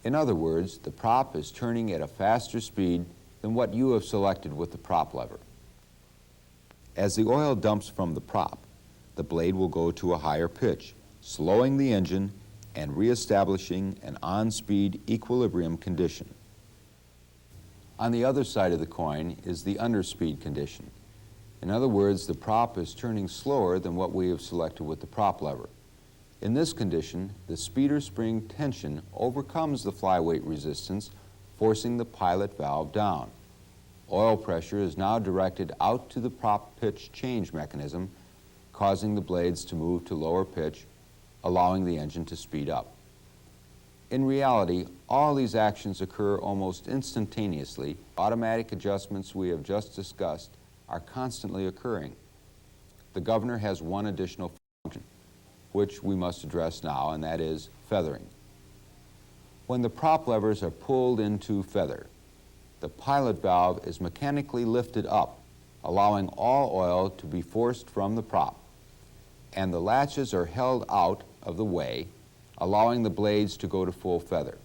In other words, the prop is turning at a faster speed than what you have selected with the prop lever. As the oil dumps from the prop, the blade will go to a higher pitch, slowing the engine and reestablishing an on-speed equilibrium condition. On the other side of the coin is the underspeed condition. In other words, the prop is turning slower than what we have selected with the prop lever. In this condition, the speeder spring tension overcomes the flyweight resistance, forcing the pilot valve down. Oil pressure is now directed out to the prop pitch change mechanism, causing the blades to move to lower pitch, allowing the engine to speed up. In reality, all these actions occur almost instantaneously. Automatic adjustments we have just discussed are constantly occurring. The governor has one additional function, which we must address now, and that is feathering. When the prop levers are pulled into feather, the pilot valve is mechanically lifted up, allowing all oil to be forced from the prop, and the latches are held out of the way, allowing the blades to go to full feather.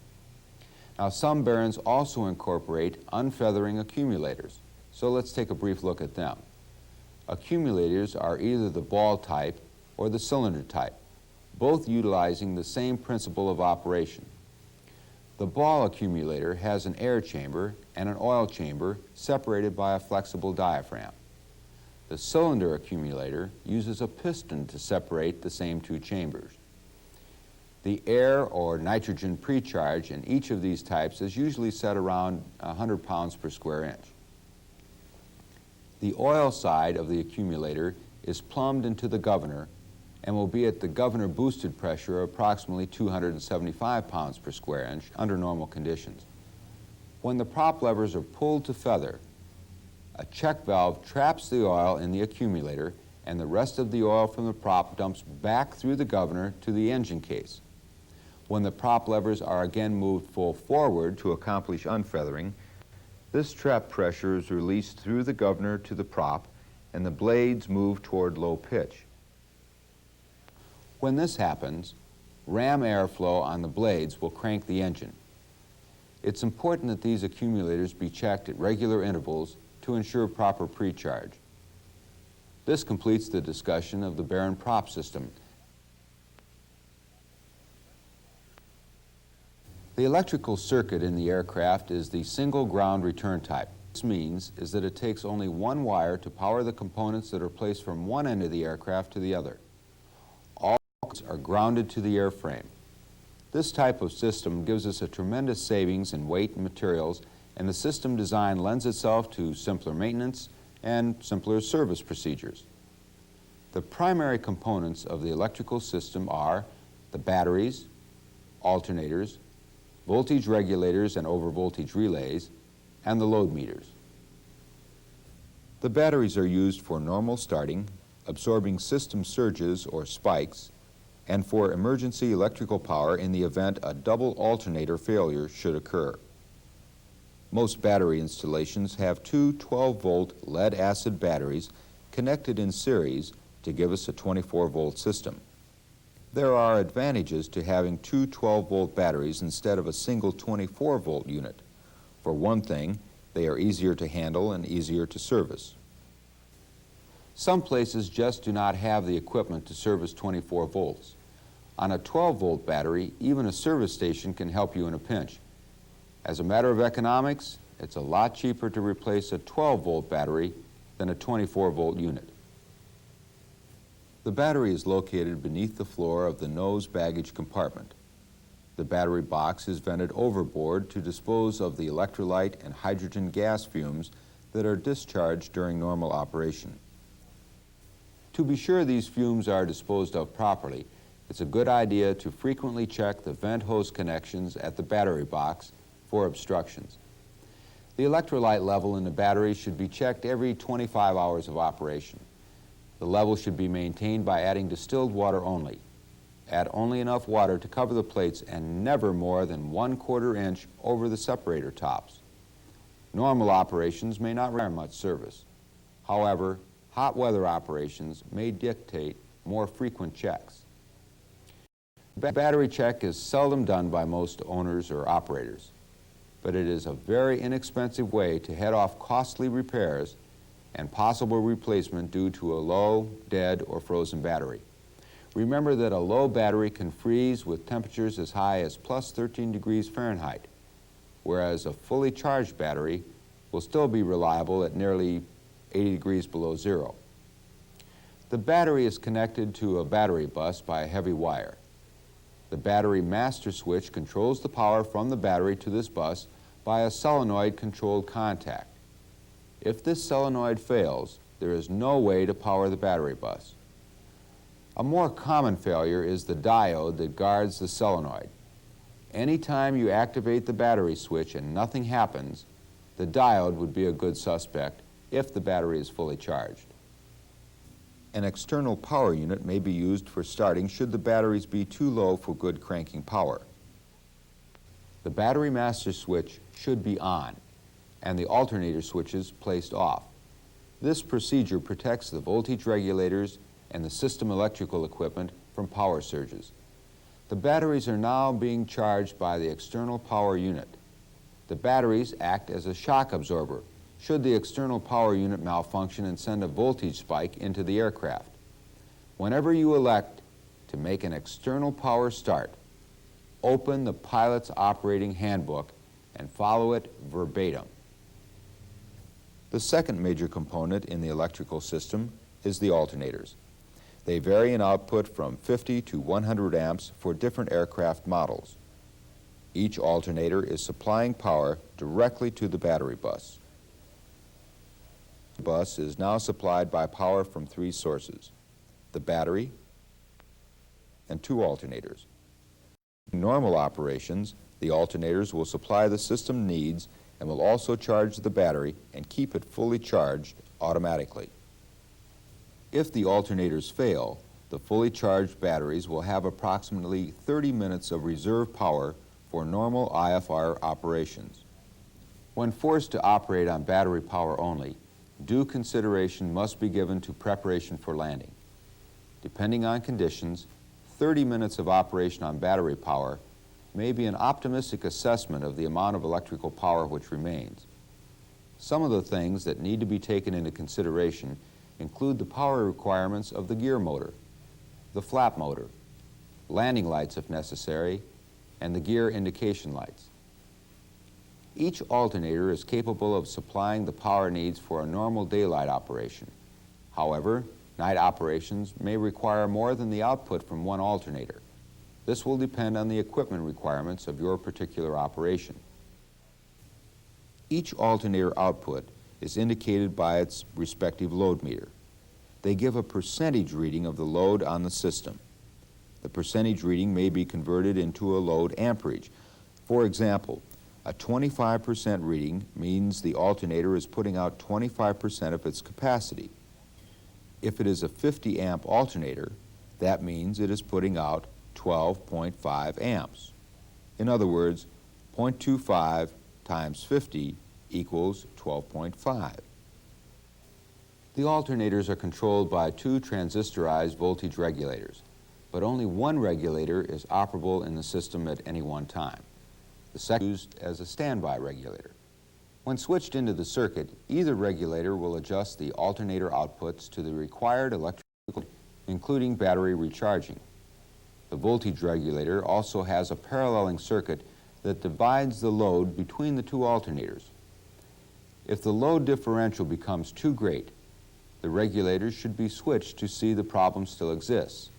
Now, some bearings also incorporate unfeathering accumulators, so let's take a brief look at them. Accumulators are either the ball type or the cylinder type, both utilizing the same principle of operation. The ball accumulator has an air chamber and an oil chamber separated by a flexible diaphragm. The cylinder accumulator uses a piston to separate the same two chambers. The air or nitrogen precharge in each of these types is usually set around 100 pounds per square inch. The oil side of the accumulator is plumbed into the governor and will be at the governor boosted pressure of approximately 275 pounds per square inch under normal conditions. When the prop levers are pulled to feather, a check valve traps the oil in the accumulator, and the rest of the oil from the prop dumps back through the governor to the engine case. When the prop levers are again moved full forward To accomplish unfeathering, this trap pressure is released through the governor to the prop, and the blades move toward low pitch. When this happens, ram airflow on the blades will crank the engine. It's important that these accumulators be checked at regular intervals to ensure proper precharge. This completes the discussion of the bearing prop system. The electrical circuit in the aircraft is the single ground return type. This means is that it takes only one wire to power the components that are placed from one end of the aircraft to the other. All are grounded to the airframe. This type of system gives us a tremendous savings in weight and materials, and the system design lends itself to simpler maintenance and simpler service procedures. The primary components of the electrical system are the batteries, alternators, voltage regulators and overvoltage relays, and the load meters. The batteries are used for normal starting, absorbing system surges or spikes, and for emergency electrical power in the event a double alternator failure should occur. Most battery installations have two 12-volt lead-acid batteries connected in series to give us a 24-volt system. There are advantages to having two 12-volt batteries instead of a single 24-volt unit. For one thing, they are easier to handle and easier to service. Some places just do not have the equipment to service 24 volts. On a 12-volt battery, even a service station can help you in a pinch. As a matter of economics, it's a lot cheaper to replace a 12-volt battery than a 24-volt unit. The battery is located beneath the floor of the nose baggage compartment. The battery box is vented overboard to dispose of the electrolyte and hydrogen gas fumes that are discharged during normal operation. To be sure these fumes are disposed of properly, it's a good idea to frequently check the vent hose connections at the battery box for obstructions. The electrolyte level in the battery should be checked every 25 hours of operation. The level should be maintained by adding distilled water only. Add only enough water to cover the plates and never more than 1/4 inch over the separator tops. Normal operations may not require much service. However, hot weather operations may dictate more frequent checks. The battery check is seldom done by most owners or operators, but it is a very inexpensive way to head off costly repairs and possible replacement due to a low, dead, or frozen battery. Remember that a low battery can freeze with temperatures as high as plus 13 degrees Fahrenheit, whereas a fully charged battery will still be reliable at nearly 80 degrees below zero. The battery is connected to a battery bus by a heavy wire. The battery master switch controls the power from the battery to this bus by a solenoid-controlled contact. If this solenoid fails, there is no way to power the battery bus. A more common failure is the diode that guards the solenoid. Anytime you activate the battery switch and nothing happens, the diode would be a good suspect if the battery is fully charged. An external power unit may be used for starting should the batteries be too low for good cranking power. The battery master switch should be on and the alternator switches placed off. This procedure protects the voltage regulators and the system electrical equipment from power surges. The batteries are now being charged by the external power unit. The batteries act as a shock absorber should the external power unit malfunction and send a voltage spike into the aircraft. Whenever you elect to make an external power start, open the pilot's operating handbook and follow it verbatim. The second major component in the electrical system is the alternators. They vary in output from 50 to 100 amps for different aircraft models. Each alternator is supplying power directly to the battery bus. The bus is now supplied by power from 3 sources: the battery and 2 alternators. In normal operations, the alternators will supply the system needs and will also charge the battery and keep it fully charged automatically. If the alternators fail, the fully charged batteries will have approximately 30 minutes of reserve power for normal IFR operations. When forced to operate on battery power only, due consideration must be given to preparation for landing. Depending on conditions, 30 minutes of operation on battery power may be an optimistic assessment of the amount of electrical power which remains. Some of the things that need to be taken into consideration include the power requirements of the gear motor, the flap motor, landing lights if necessary, and the gear indication lights. Each alternator is capable of supplying the power needs for a normal daylight operation. However, night operations may require more than the output from one alternator. This will depend on the equipment requirements of your particular operation. Each alternator output is indicated by its respective load meter. They give a percentage reading of the load on the system. The percentage reading may be converted into a load amperage. For example, a 25% reading means the alternator is putting out 25% of its capacity. If it is a 50 amp alternator, that means it is putting out 12.5 amps. In other words, 0.25 times 50 equals 12.5. The alternators are controlled by 2 transistorized voltage regulators, but only one regulator is operable in the system at any one time. The second is used as a standby regulator. When switched into the circuit, either regulator will adjust the alternator outputs to the required electrical, including battery recharging. The voltage regulator also has a paralleling circuit that divides the load between the 2 alternators. If the load differential becomes too great, the regulators should be switched to see the problem still exists.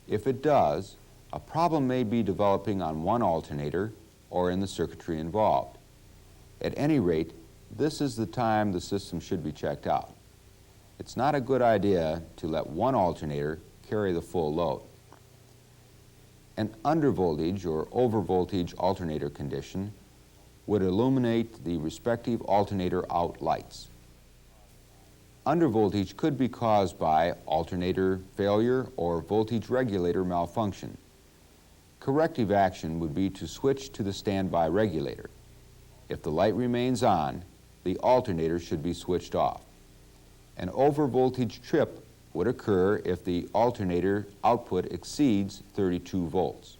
If it does, a problem may be developing on one alternator or in the circuitry involved. At any rate, this is the time the system should be checked out. It's not a good idea to let one alternator carry the full load. An undervoltage or overvoltage alternator condition would illuminate the respective alternator out lights. Undervoltage could be caused by alternator failure or voltage regulator malfunction. Corrective action would be to switch to the standby regulator. If the light remains on, the alternator should be switched off. An overvoltage trip would occur if the alternator output exceeds 32 volts.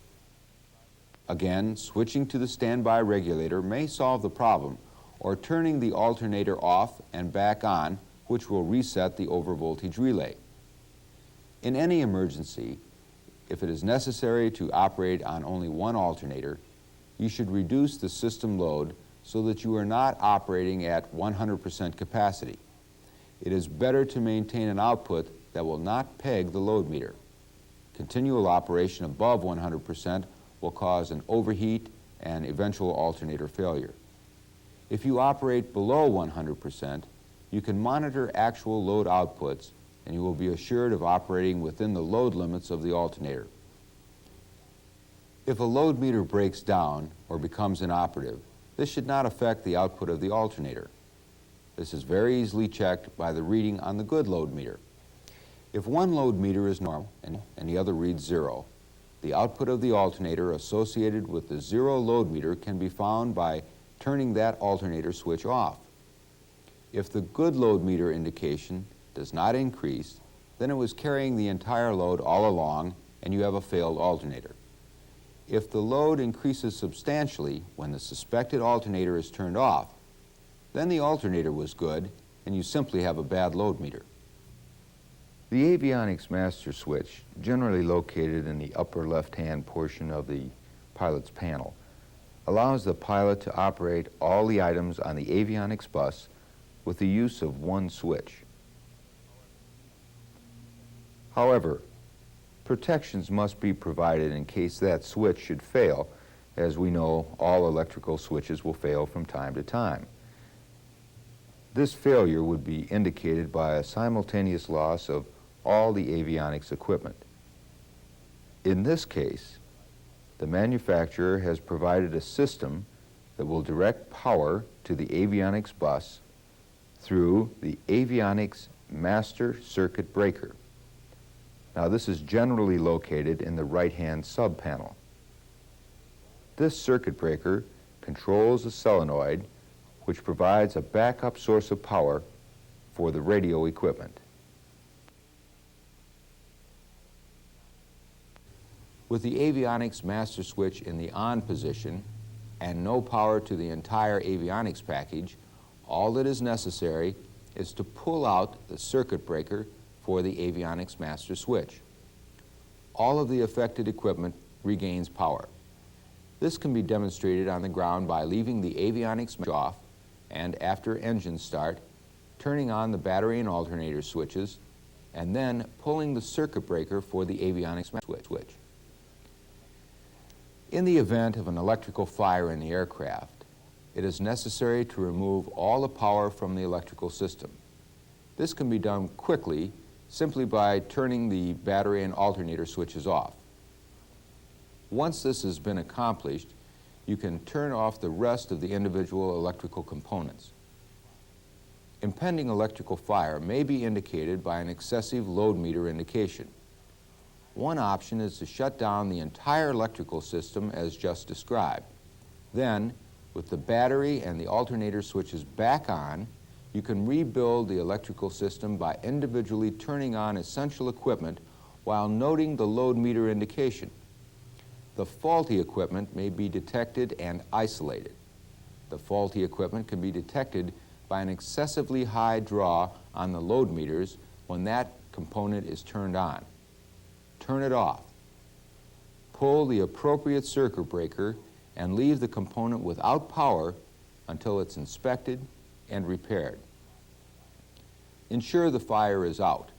Again, switching to the standby regulator may solve the problem, or turning the alternator off and back on, which will reset the overvoltage relay. In any emergency, if it is necessary to operate on only one alternator, you should reduce the system load so that you are not operating at 100% capacity. It is better to maintain an output that will not peg the load meter. Continual operation above 100% will cause an overheat and eventual alternator failure. If you operate below 100%, you can monitor actual load outputs and you will be assured of operating within the load limits of the alternator. If a load meter breaks down or becomes inoperative, this should not affect the output of the alternator. This is very easily checked by the reading on the good load meter. If one load meter is normal and the other reads 0, the output of the alternator associated with the 0 load meter can be found by turning that alternator switch off. If the good load meter indication does not increase, then it was carrying the entire load all along and you have a failed alternator. If the load increases substantially when the suspected alternator is turned off, then the alternator was good and you simply have a bad load meter. The avionics master switch, generally located in the upper left-hand portion of the pilot's panel, allows the pilot to operate all the items on the avionics bus with the use of one switch. However, protections must be provided in case that switch should fail. As we know, all electrical switches will fail from time to time. This failure would be indicated by a simultaneous loss of all the avionics equipment. In this case, the manufacturer has provided a system that will direct power to the avionics bus through the avionics master circuit breaker. Now, this is generally located in the right-hand sub-panel. This circuit breaker controls a solenoid which provides a backup source of power for the radio equipment. With the avionics master switch in the on position and no power to the entire avionics package, all that is necessary is to pull out the circuit breaker for the avionics master switch. All of the affected equipment regains power. This can be demonstrated on the ground by leaving the avionics switch off and, after engine start, turning on the battery and alternator switches and then pulling the circuit breaker for the avionics master switch. In the event of an electrical fire in the aircraft, it is necessary to remove all the power from the electrical system. This can be done quickly simply by turning the battery and alternator switches off. Once this has been accomplished, you can turn off the rest of the individual electrical components. Impending electrical fire may be indicated by an excessive load meter indication. One option is to shut down the entire electrical system as just described. Then, with the battery and the alternator switches back on, you can rebuild the electrical system by individually turning on essential equipment while noting the load meter indication. The faulty equipment may be detected and isolated. The faulty equipment can be detected by an excessively high draw on the load meters when that component is turned on. Turn it off. Pull the appropriate circuit breaker and leave the component without power until it's inspected, and repaired. Ensure the fire is out.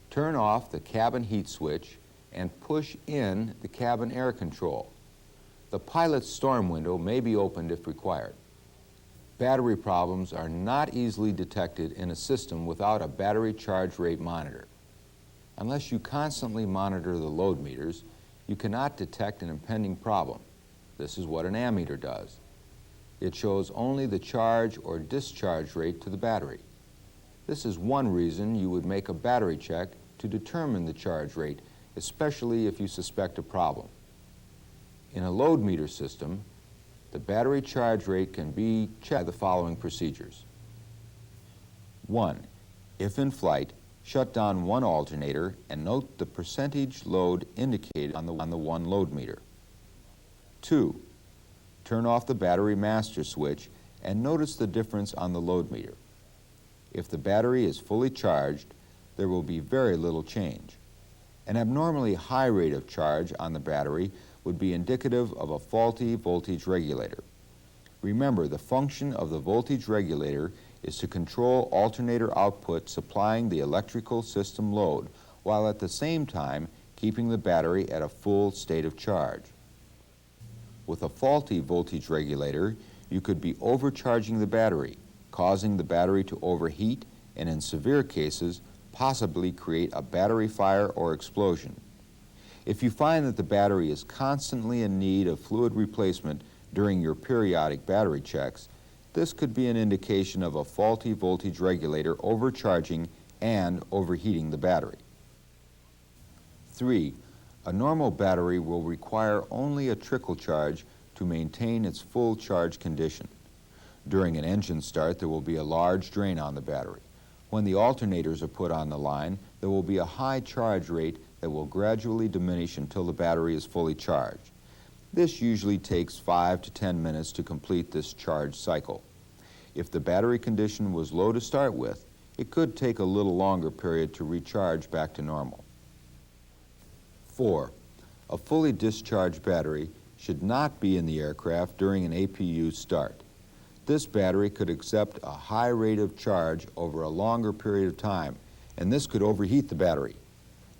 Turn off the cabin heat switch and push in the cabin air control. The pilot's storm window may be opened if required. Battery problems are not easily detected in a system without a battery charge rate monitor. Unless you constantly monitor the load meters, you cannot detect an impending problem. This is what an ammeter does. It shows only the charge or discharge rate to the battery. This is one reason you would make a battery check to determine the charge rate, especially if you suspect a problem. In a load meter system, the battery charge rate can be checked by the following procedures. 1. If in flight, shut down one alternator and note the percentage load indicated on the one load meter. 2. Turn off the battery master switch and notice the difference on the load meter. If the battery is fully charged, there will be very little change. An abnormally high rate of charge on the battery would be indicative of a faulty voltage regulator. Remember, the function of the voltage regulator is to control alternator output supplying the electrical system load, while at the same time keeping the battery at a full state of charge. With a faulty voltage regulator, you could be overcharging the battery, causing the battery to overheat and, in severe cases, possibly create a battery fire or explosion. If you find that the battery is constantly in need of fluid replacement during your periodic battery checks, this could be an indication of a faulty voltage regulator overcharging and overheating the battery. 3. A normal battery will require only a trickle charge to maintain its full charge condition. During an engine start, there will be a large drain on the battery. When the alternators are put on the line, there will be a high charge rate that will gradually diminish until the battery is fully charged. This usually takes 5 to 10 minutes to complete this charge cycle. If the battery condition was low to start with, it could take a little longer period to recharge back to normal. 4. A fully discharged battery should not be in the aircraft during an APU start. This battery could accept a high rate of charge over a longer period of time, and this could overheat the battery.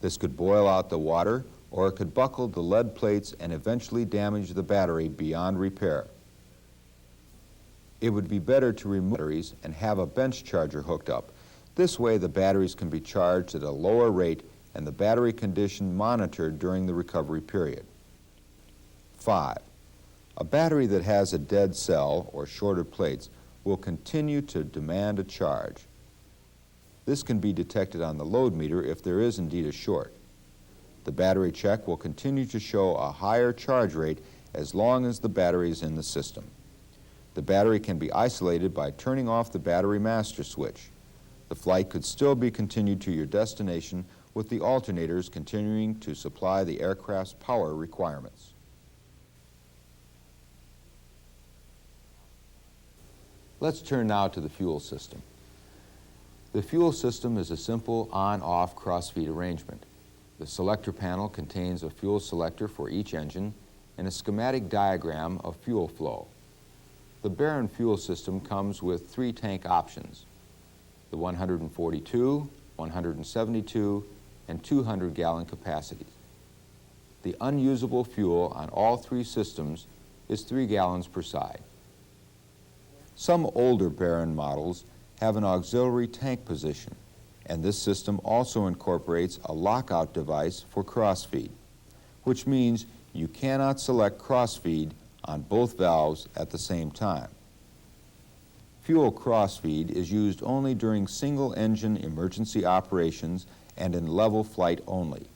This could boil out the water, or it could buckle the lead plates and eventually damage the battery beyond repair. It would be better to remove batteries and have a bench charger hooked up. This way the batteries can be charged at a lower rate and the battery condition monitored during the recovery period. 5. A battery that has a dead cell or shorted plates will continue to demand a charge. This can be detected on the load meter if there is indeed a short. The battery check will continue to show a higher charge rate as long as the battery is in the system. The battery can be isolated by turning off the battery master switch. The flight could still be continued to your destination with the alternators continuing to supply the aircraft's power requirements. Let's turn now to the fuel system. The fuel system is a simple on-off cross-feed arrangement. The selector panel contains a fuel selector for each engine and a schematic diagram of fuel flow. The Barron fuel system comes with 3 tank options: the 142, 172, and 200-gallon capacities. The unusable fuel on all 3 systems is 3 gallons per side. Some older Barron models have an auxiliary tank position, and this system also incorporates a lockout device for crossfeed, which means you cannot select crossfeed on both valves at the same time. Fuel crossfeed is used only during single-engine emergency operations and in level flight only.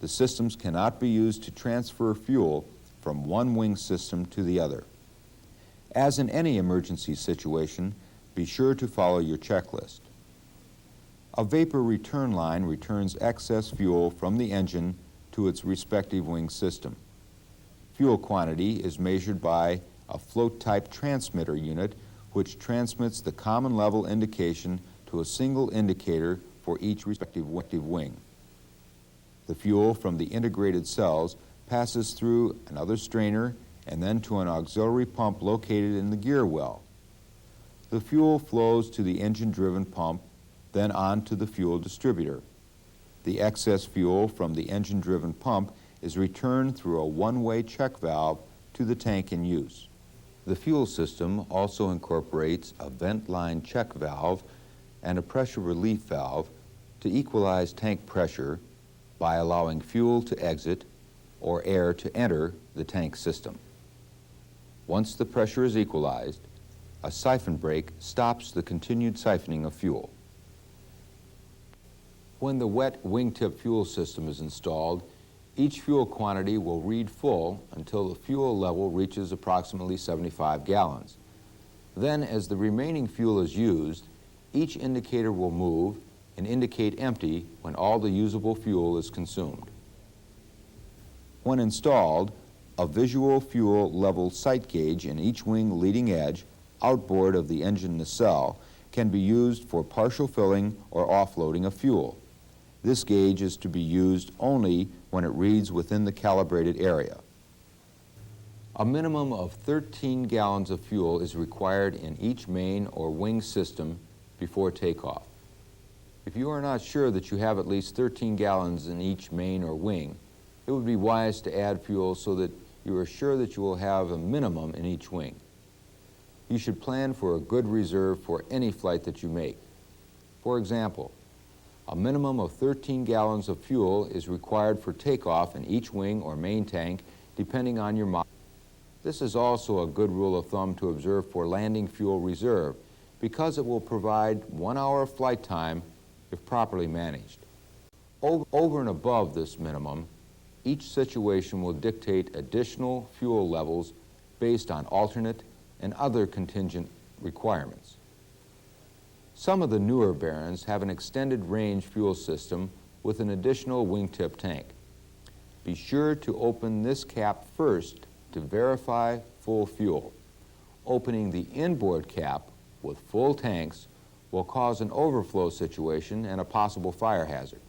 The systems cannot be used to transfer fuel from one wing system to the other. As in any emergency situation, be sure to follow your checklist. A vapor return line returns excess fuel from the engine to its respective wing system. Fuel quantity is measured by a float-type transmitter unit which transmits the common level indication to a single indicator for each respective wing. The fuel from the integrated cells passes through another strainer and then to an auxiliary pump located in the gear well. The fuel flows to the engine-driven pump, then on to the fuel distributor. The excess fuel from the engine-driven pump is returned through a one-way check valve to the tank in use. The fuel system also incorporates a vent line check valve and a pressure relief valve to equalize tank pressure by allowing fuel to exit or air to enter the tank system. Once the pressure is equalized, a siphon brake stops the continued siphoning of fuel. When the wet wingtip fuel system is installed, each fuel quantity will read full until the fuel level reaches approximately 75 gallons. Then, as the remaining fuel is used, each indicator will move and indicate empty when all the usable fuel is consumed. When installed, a visual fuel level sight gauge in each wing leading edge, outboard of the engine nacelle, can be used for partial filling or offloading of fuel. This gauge is to be used only when it reads within the calibrated area. A minimum of 13 gallons of fuel is required in each main or wing system before takeoff. If you are not sure that you have at least 13 gallons in each main or wing, it would be wise to add fuel so that you are sure that you will have a minimum in each wing. You should plan for a good reserve for any flight that you make. For example, a minimum of 13 gallons of fuel is required for takeoff in each wing or main tank, depending on your model. This is also a good rule of thumb to observe for landing fuel reserve, because it will provide 1 hour of flight time if properly managed. Over and above this minimum, each situation will dictate additional fuel levels based on alternate and other contingent requirements. Some of the newer Barons have an extended range fuel system with an additional wingtip tank. Be sure to open this cap first to verify full fuel. Opening the inboard cap with full tanks will cause an overflow situation and a possible fire hazard.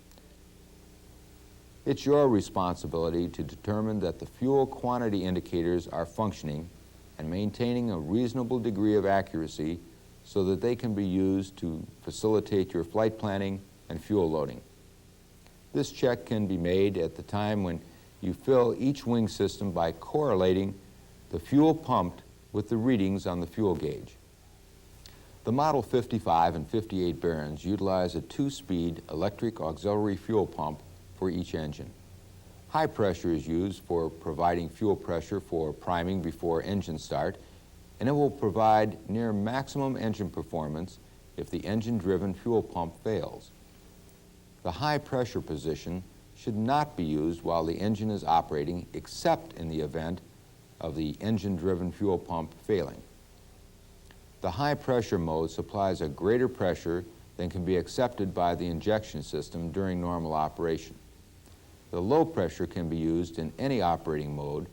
It's your responsibility to determine that the fuel quantity indicators are functioning and maintaining a reasonable degree of accuracy so that they can be used to facilitate your flight planning and fuel loading. This check can be made at the time when you fill each wing system by correlating the fuel pumped with the readings on the fuel gauge. The Model 55 and 58 Barons utilize a 2-speed electric auxiliary fuel pump for each engine. High pressure is used for providing fuel pressure for priming before engine start, and it will provide near maximum engine performance if the engine-driven fuel pump fails. The high pressure position should not be used while the engine is operating except in the event of the engine-driven fuel pump failing. The high pressure mode supplies a greater pressure than can be accepted by the injection system during normal operation. The low pressure can be used in any operating mode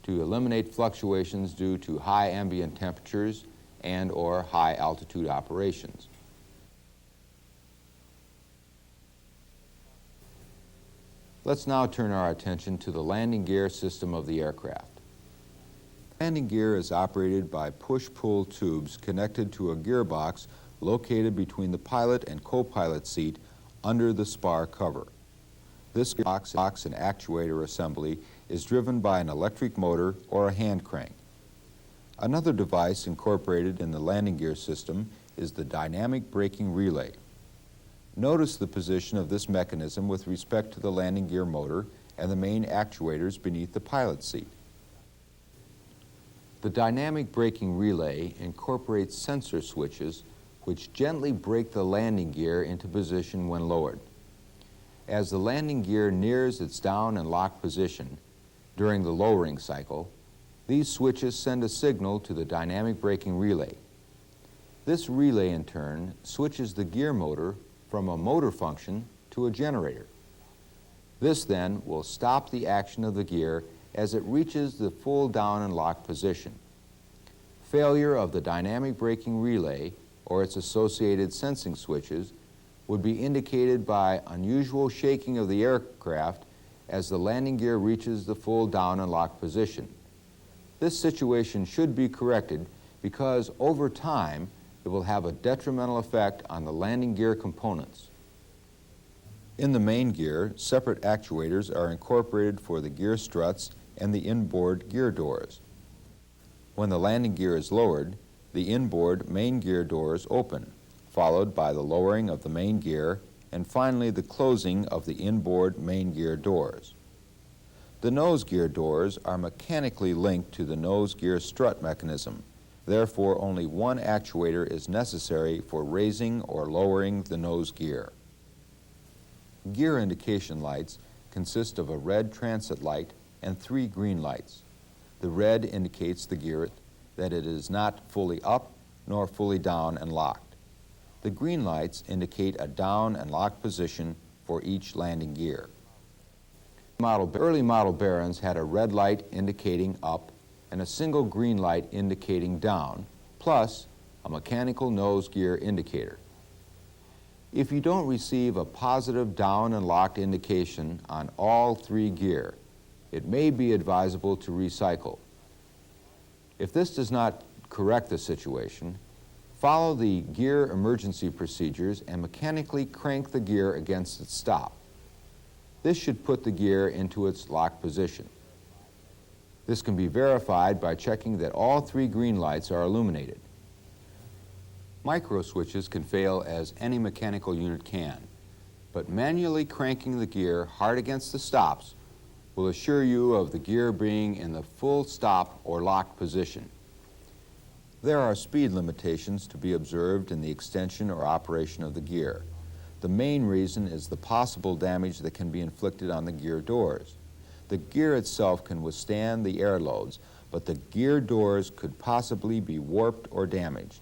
to eliminate fluctuations due to high ambient temperatures and or high altitude operations. Let's now turn our attention to the landing gear system of the aircraft. Landing gear is operated by push-pull tubes connected to a gearbox located between the pilot and co-pilot seat under the spar cover. This box and actuator assembly is driven by an electric motor or a hand crank. Another device incorporated in the landing gear system is the dynamic braking relay. Notice the position of this mechanism with respect to the landing gear motor and the main actuators beneath the pilot seat. The dynamic braking relay incorporates sensor switches which gently brake the landing gear into position when lowered. As the landing gear nears its down and lock position during the lowering cycle, these switches send a signal to the dynamic braking relay. This relay, in turn, switches the gear motor from a motor function to a generator. This then will stop the action of the gear as it reaches the full down and lock position. Failure of the dynamic braking relay or its associated sensing switches would be indicated by unusual shaking of the aircraft as the landing gear reaches the full down and lock position. This situation should be corrected because over time it it will have a detrimental effect on the landing gear components. In the main gear, separate actuators are incorporated for the gear struts and the inboard gear doors. When the landing gear is lowered, the inboard main gear doors open, followed by the lowering of the main gear and finally the closing of the inboard main gear doors. The nose gear doors are mechanically linked to the nose gear strut mechanism. Therefore, only one actuator is necessary for raising or lowering the nose gear. Gear indication lights consist of a red transit light and 3 green lights. The red indicates the gear that it is not fully up nor fully down and locked. The green lights indicate a down and locked position for each landing gear. Early model Barons had a red light indicating up and a single green light indicating down, plus a mechanical nose gear indicator. If you don't receive a positive down and locked indication on all 3 gear, it may be advisable to recycle. If this does not correct the situation, follow the gear emergency procedures and mechanically crank the gear against its stop. This should put the gear into its locked position. This can be verified by checking that all 3 green lights are illuminated. Micro switches can fail as any mechanical unit can, but manually cranking the gear hard against the stops will assure you of the gear being in the full stop or locked position. There are speed limitations to be observed in the extension or operation of the gear. The main reason is the possible damage that can be inflicted on the gear doors. The gear itself can withstand the air loads, but the gear doors could possibly be warped or damaged.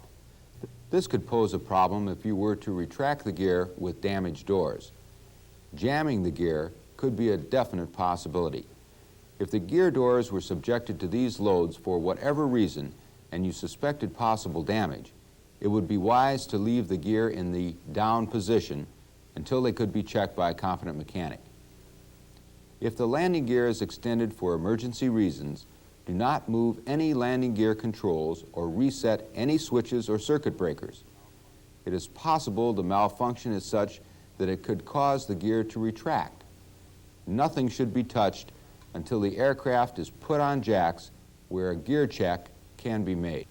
This could pose a problem if you were to retract the gear with damaged doors. Jamming the gear could be a definite possibility. If the gear doors were subjected to these loads for whatever reason and you suspected possible damage, it would be wise to leave the gear in the down position until they could be checked by a competent mechanic. If the landing gear is extended for emergency reasons, do not move any landing gear controls or reset any switches or circuit breakers. It is possible the malfunction is such that it could cause the gear to retract. Nothing should be touched until the aircraft is put on jacks where a gear check can be made.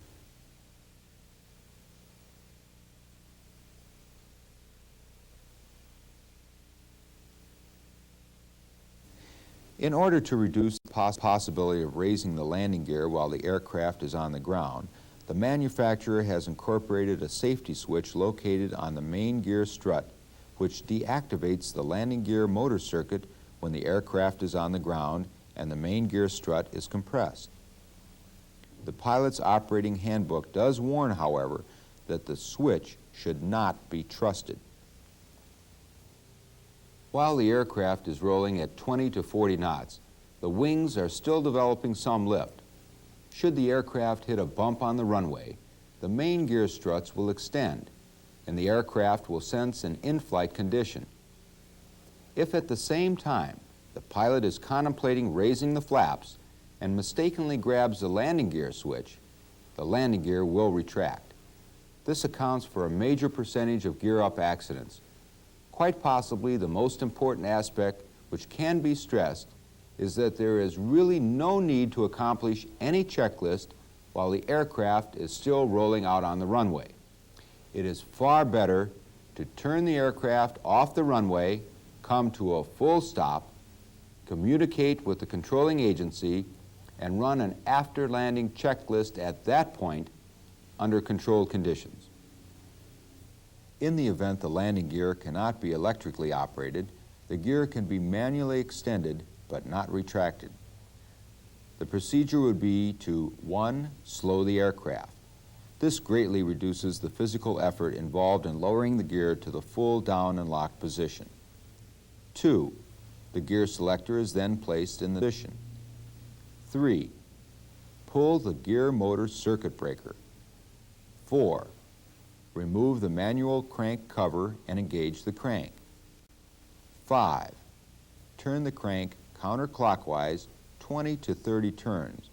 In order to reduce the possibility of raising the landing gear while the aircraft is on the ground, the manufacturer has incorporated a safety switch located on the main gear strut, which deactivates the landing gear motor circuit when the aircraft is on the ground and the main gear strut is compressed. The pilot's operating handbook does warn, however, that the switch should not be trusted. While the aircraft is rolling at 20 to 40 knots, the wings are still developing some lift. Should the aircraft hit a bump on the runway, the main gear struts will extend, and the aircraft will sense an in-flight condition. If at the same time the pilot is contemplating raising the flaps and mistakenly grabs the landing gear switch, the landing gear will retract. This accounts for a major percentage of gear-up accidents. Quite possibly the most important aspect which can be stressed is that there is really no need to accomplish any checklist while the aircraft is still rolling out on the runway. It is far better to turn the aircraft off the runway, come to a full stop, communicate with the controlling agency, and run an after-landing checklist at that point under controlled conditions. In the event the landing gear cannot be electrically operated, the gear can be manually extended but not retracted. The procedure would be to 1. Slow the aircraft. This greatly reduces the physical effort involved in lowering the gear to the full down and locked position. 2. The gear selector is then placed in the position. 3. Pull the gear motor circuit breaker. 4. Remove the manual crank cover and engage the crank. 5. Turn the crank counterclockwise 20 to 30 turns,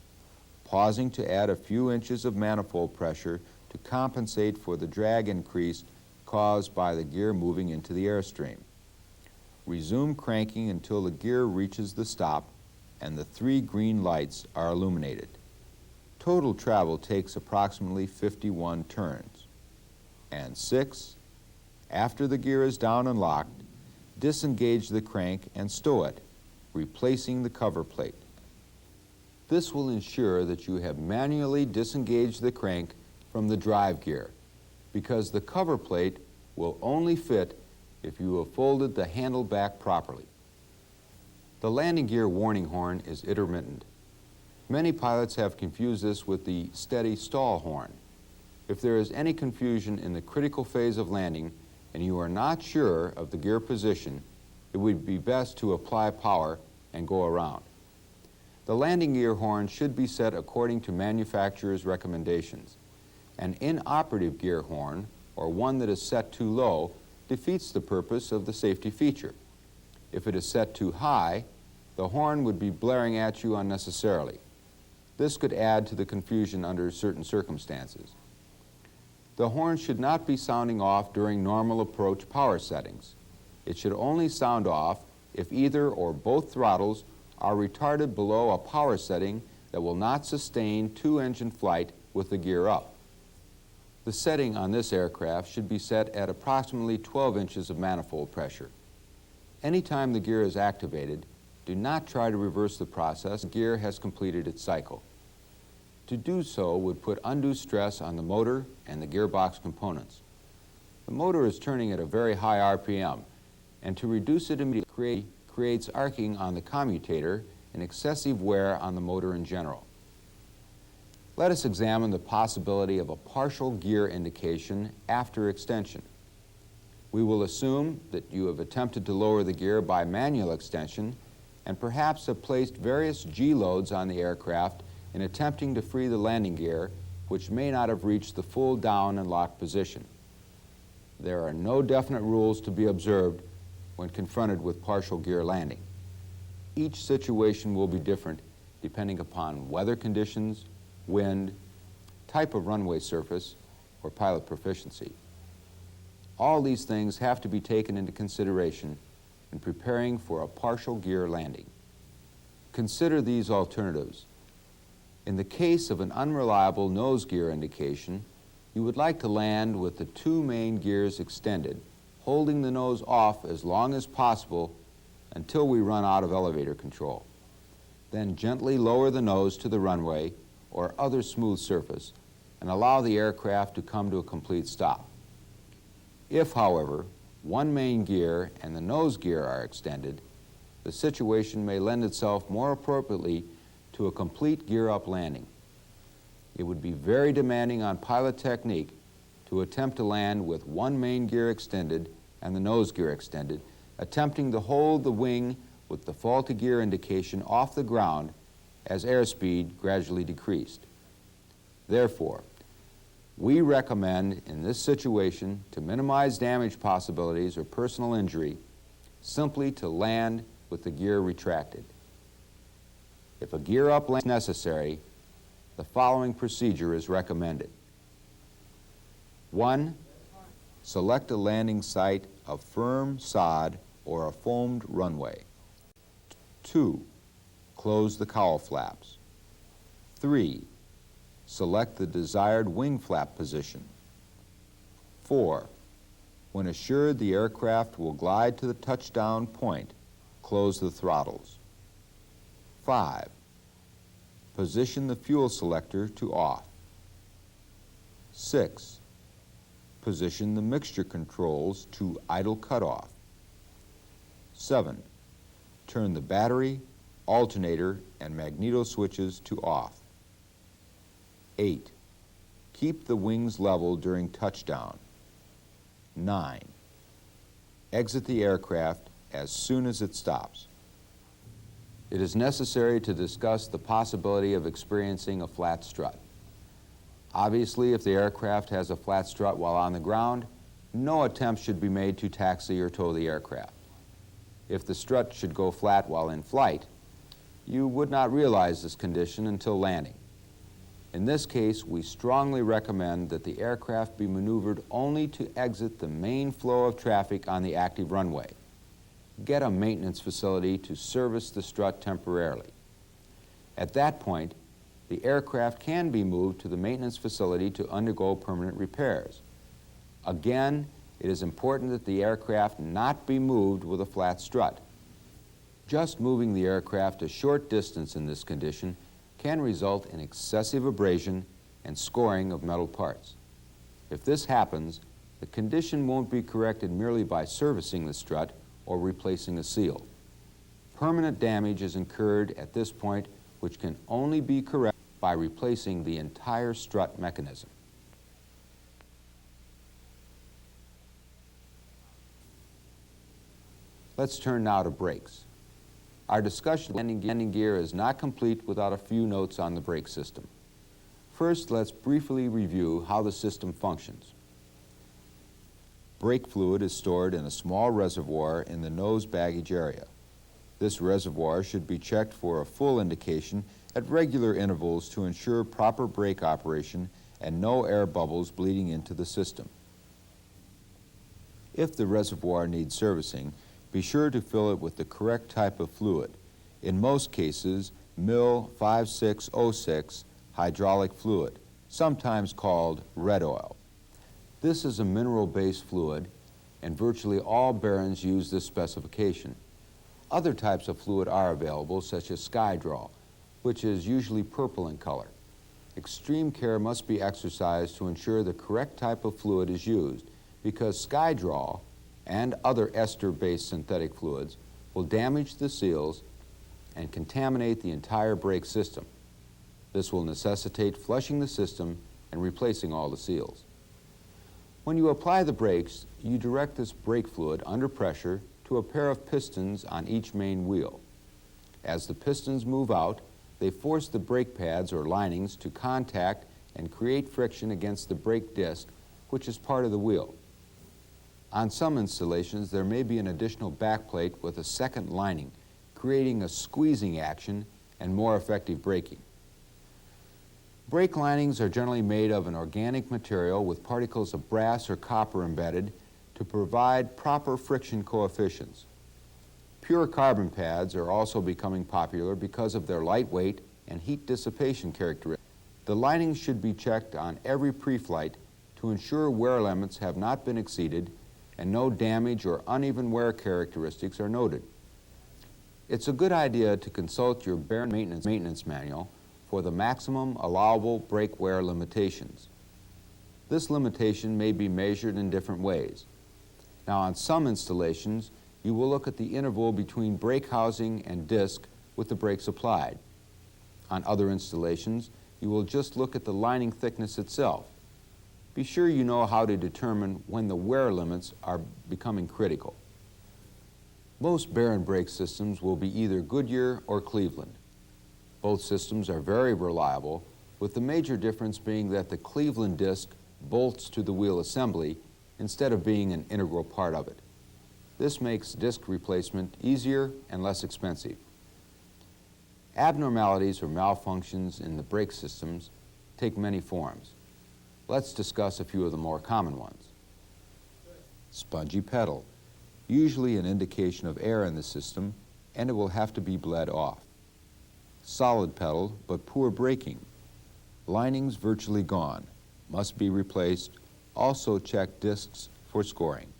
pausing to add a few inches of manifold pressure to compensate for the drag increase caused by the gear moving into the airstream. Resume cranking until the gear reaches the stop and the 3 green lights are illuminated. Total travel takes approximately 51 turns. And 6, after the gear is down and locked, disengage the crank and stow it, replacing the cover plate. This will ensure that you have manually disengaged the crank from the drive gear, because the cover plate will only fit if you have folded the handle back properly. The landing gear warning horn is intermittent. Many pilots have confused this with the steady stall horn. If there is any confusion in the critical phase of landing and you are not sure of the gear position, it would be best to apply power and go around. The landing gear horn should be set according to manufacturer's recommendations. An inoperative gear horn, or one that is set too low, defeats the purpose of the safety feature. If it is set too high, the horn would be blaring at you unnecessarily. This could add to the confusion under certain circumstances. The horn should not be sounding off during normal approach power settings. It should only sound off if either or both throttles are retarded below a power setting that will not sustain 2-engine flight with the gear up. The setting on this aircraft should be set at approximately 12 inches of manifold pressure. Anytime the gear is activated, do not try to reverse the process. The gear has completed its cycle. To do so would put undue stress on the motor and the gearbox components. The motor is turning at a very high RPM, and to reduce it immediately creates arcing on the commutator and excessive wear on the motor in general. Let us examine the possibility of a partial gear indication after extension. We will assume that you have attempted to lower the gear by manual extension and perhaps have placed various G-loads on the aircraft in attempting to free the landing gear, which may not have reached the full down and lock position. There are no definite rules to be observed when confronted with partial gear landing. Each situation will be different depending upon weather conditions, wind, type of runway surface, or pilot proficiency. All these things have to be taken into consideration in preparing for a partial gear landing. Consider these alternatives. In the case of an unreliable nose gear indication, you would like to land with the 2 main gears extended, holding the nose off as long as possible until we run out of elevator control. Then gently lower the nose to the runway or other smooth surface and allow the aircraft to come to a complete stop. If, however, 1 main gear and the nose gear are extended, the situation may lend itself more appropriately to a complete gear-up landing. It would be very demanding on pilot technique to attempt to land with 1 main gear extended and the nose gear extended, attempting to hold the wing with the faulty gear indication off the ground as airspeed gradually decreased. Therefore, we recommend in this situation, to minimize damage possibilities or personal injury, simply to land with the gear retracted. If a gear-up landing is necessary, the following procedure is recommended. 1. Select a landing site of firm sod or a foamed runway. 2. Close the cowl flaps. 3. Select the desired wing flap position. 4. When assured the aircraft will glide to the touchdown point, close the throttles. 5. Position the fuel selector to off. 6. Position the mixture controls to idle cutoff. 7. Turn the battery, alternator, and magneto switches to off. 8. Keep the wings level during touchdown. 9. Exit the aircraft as soon as it stops. It is necessary to discuss the possibility of experiencing a flat strut. Obviously, if the aircraft has a flat strut while on the ground, no attempt should be made to taxi or tow the aircraft. If the strut should go flat while in flight, you would not realize this condition until landing. In this case, we strongly recommend that the aircraft be maneuvered only to exit the main flow of traffic on the active runway. Get a maintenance facility to service the strut temporarily. At that point, the aircraft can be moved to the maintenance facility to undergo permanent repairs. Again, it is important that the aircraft not be moved with a flat strut. Just moving the aircraft a short distance in this condition can result in excessive abrasion and scoring of metal parts. If this happens, the condition won't be corrected merely by servicing the strut or replacing a seal. Permanent damage is incurred at this point, which can only be corrected by replacing the entire strut mechanism. Let's turn now to brakes. Our discussion of landing gear is not complete without a few notes on the brake system. First, let's briefly review how the system functions. Brake fluid is stored in a small reservoir in the nose baggage area. This reservoir should be checked for a full indication at regular intervals to ensure proper brake operation and no air bubbles bleeding into the system. If the reservoir needs servicing, be sure to fill it with the correct type of fluid. In most cases, MIL 5606 hydraulic fluid, sometimes called red oil. This is a mineral-based fluid, and virtually all bearings use this specification. Other types of fluid are available, such as Skydraw, which is usually purple in color. Extreme care must be exercised to ensure the correct type of fluid is used, because Skydraw and other ester-based synthetic fluids will damage the seals and contaminate the entire brake system. This will necessitate flushing the system and replacing all the seals. When you apply the brakes, you direct this brake fluid under pressure to a pair of pistons on each main wheel. As the pistons move out, they force the brake pads or linings to contact and create friction against the brake disc, which is part of the wheel. On some installations, there may be an additional backplate with a second lining, creating a squeezing action and more effective braking. Brake linings are generally made of an organic material with particles of brass or copper embedded to provide proper friction coefficients. Pure carbon pads are also becoming popular because of their lightweight and heat dissipation characteristics. The linings should be checked on every pre-flight to ensure wear limits have not been exceeded and no damage or uneven wear characteristics are noted. It's a good idea to consult your bearing maintenance manual for the maximum allowable brake wear limitations. This limitation may be measured in different ways. Now, on some installations, you will look at the interval between brake housing and disc with the brakes applied. On other installations, you will just look at the lining thickness itself. Be sure you know how to determine when the wear limits are becoming critical. Most bear and brake systems will be either Goodyear or Cleveland. Both systems are very reliable, with the major difference being that the Cleveland disc bolts to the wheel assembly instead of being an integral part of it. This makes disc replacement easier and less expensive. Abnormalities or malfunctions in the brake systems take many forms. Let's discuss a few of the more common ones. Spongy pedal, usually an indication of air in the system, and it will have to be bled off. Solid pedal, but poor braking. Linings virtually gone, must be replaced. Also check discs for scoring.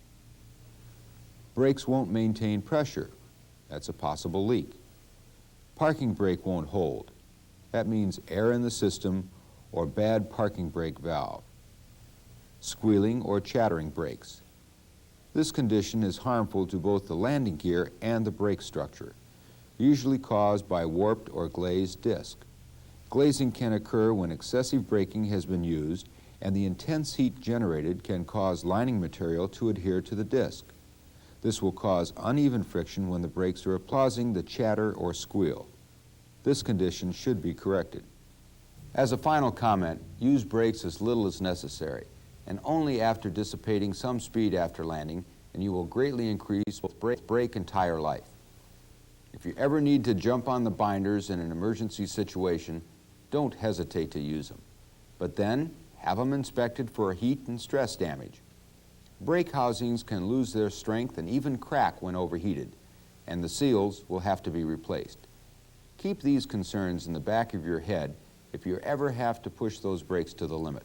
Brakes won't maintain pressure. That's a possible leak. Parking brake won't hold. That means air in the system or bad parking brake valve. Squealing or chattering brakes. This condition is harmful to both the landing gear and the brake structure, usually caused by warped or glazed disc. Glazing can occur when excessive braking has been used, and the intense heat generated can cause lining material to adhere to the disc. This will cause uneven friction when the brakes are causing the chatter or squeal. This condition should be corrected. As a final comment, use brakes as little as necessary, and only after dissipating some speed after landing, and you will greatly increase both brake and tire life. If you ever need to jump on the binders in an emergency situation, don't hesitate to use them. But then, have them inspected for heat and stress damage. Brake housings can lose their strength and even crack when overheated, and the seals will have to be replaced. Keep these concerns in the back of your head if you ever have to push those brakes to the limit.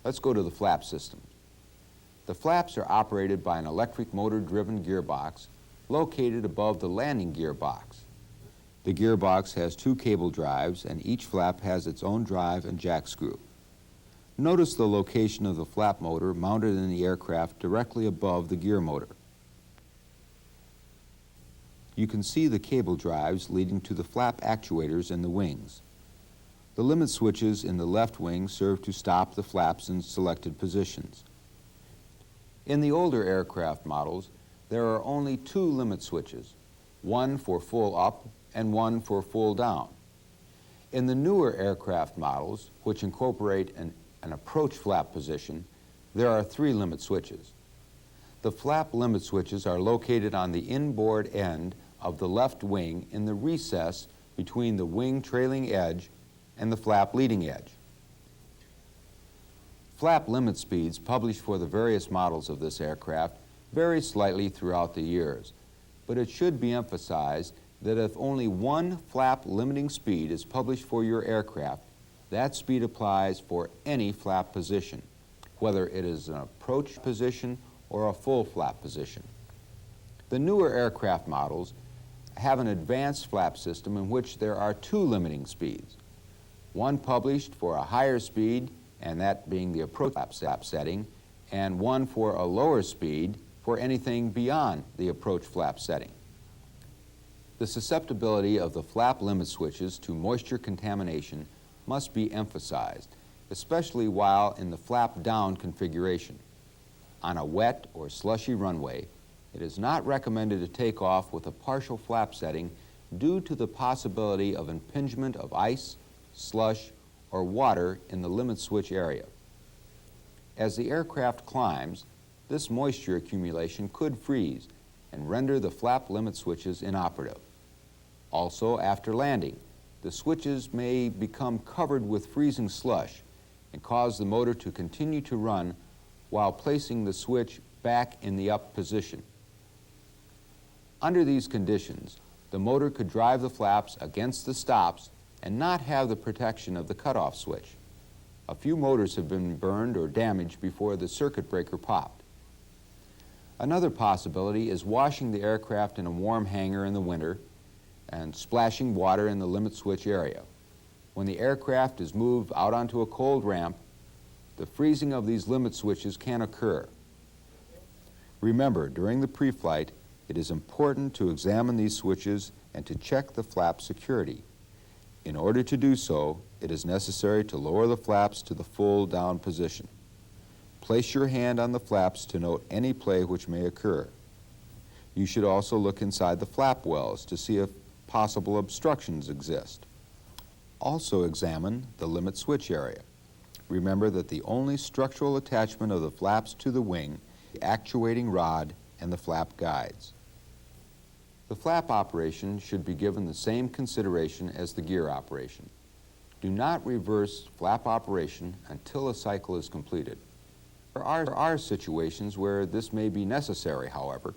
Let's go to the flap system. The flaps are operated by an electric motor-driven gearbox located above the landing gear box. The gearbox has 2 cable drives, and each flap has its own drive and jack screw. Notice the location of the flap motor mounted in the aircraft directly above the gear motor. You can see the cable drives leading to the flap actuators in the wings. The limit switches in the left wing serve to stop the flaps in selected positions. In the older aircraft models, there are only 2 limit switches, one for full up and one for full down. In the newer aircraft models, which incorporate an approach flap position, there are 3 limit switches. The flap limit switches are located on the inboard end of the left wing in the recess between the wing trailing edge and the flap leading edge. Flap limit speeds published for the various models of this aircraft vary slightly throughout the years, but it should be emphasized that if only one flap limiting speed is published for your aircraft, that speed applies for any flap position, whether it is an approach position or a full flap position. The newer aircraft models have an advanced flap system in which there are 2 limiting speeds, one published for a higher speed, and that being the approach flap setting, and one for a lower speed for anything beyond the approach flap setting. The susceptibility of the flap limit switches to moisture contamination must be emphasized, especially while in the flap down configuration. On a wet or slushy runway, it is not recommended to take off with a partial flap setting due to the possibility of impingement of ice, slush, or water in the limit switch area. As the aircraft climbs, this moisture accumulation could freeze and render the flap limit switches inoperative. Also, after landing, the switches may become covered with freezing slush and cause the motor to continue to run while placing the switch back in the up position. Under these conditions, the motor could drive the flaps against the stops and not have the protection of the cutoff switch. A few motors have been burned or damaged before the circuit breaker popped. Another possibility is washing the aircraft in a warm hangar in the winter and splashing water in the limit switch area. When the aircraft is moved out onto a cold ramp, the freezing of these limit switches can occur. Remember, during the pre-flight, it is important to examine these switches and to check the flap security. In order to do so, it is necessary to lower the flaps to the full down position. Place your hand on the flaps to note any play which may occur. You should also look inside the flap wells to see if possible obstructions exist. Also examine the limit switch area. Remember that the only structural attachment of the flaps to the wing, the actuating rod, and the flap guides. The flap operation should be given the same consideration as the gear operation. Do not reverse flap operation until a cycle is completed. There are situations where this may be necessary, however,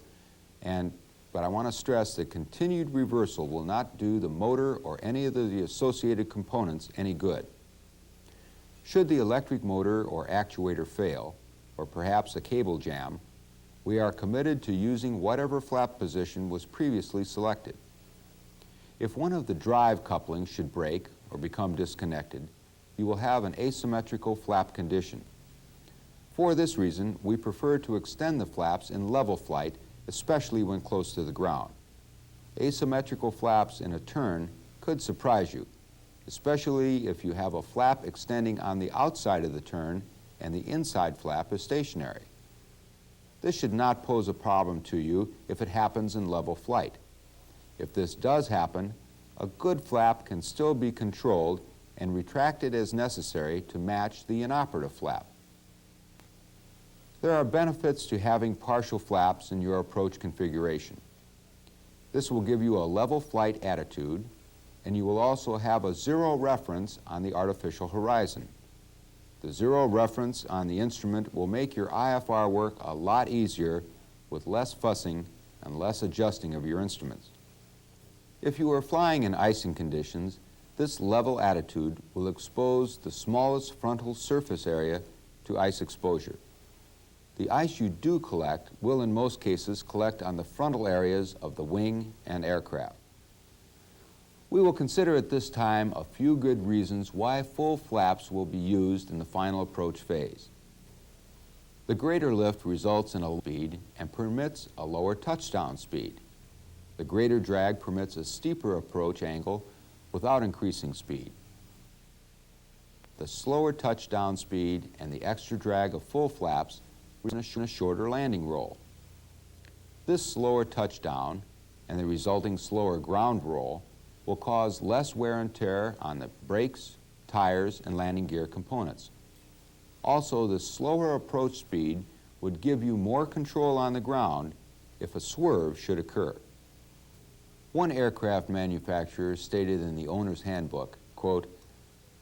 but I want to stress that continued reversal will not do the motor or any of the associated components any good. Should the electric motor or actuator fail, or perhaps a cable jam, we are committed to using whatever flap position was previously selected. If one of the drive couplings should break or become disconnected, you will have an asymmetrical flap condition. For this reason, we prefer to extend the flaps in level flight, especially when close to the ground. Asymmetrical flaps in a turn could surprise you, especially if you have a flap extending on the outside of the turn and the inside flap is stationary. This should not pose a problem to you if it happens in level flight. If this does happen, a good flap can still be controlled and retracted as necessary to match the inoperative flap. There are benefits to having partial flaps in your approach configuration. This will give you a level flight attitude, and you will also have a zero reference on the artificial horizon. The zero reference on the instrument will make your IFR work a lot easier with less fussing and less adjusting of your instruments. If you are flying in icing conditions, this level attitude will expose the smallest frontal surface area to ice exposure. The ice you do collect will in most cases collect on the frontal areas of the wing and aircraft. We will consider at this time a few good reasons why full flaps will be used in the final approach phase. The greater lift results in a speed and permits a lower touchdown speed. The greater drag permits a steeper approach angle without increasing speed. The slower touchdown speed and the extra drag of full flaps result in a shorter landing roll. This slower touchdown and the resulting slower ground roll will cause less wear and tear on the brakes, tires, and landing gear components. Also, the slower approach speed would give you more control on the ground if a swerve should occur. One aircraft manufacturer stated in the owner's handbook, quote,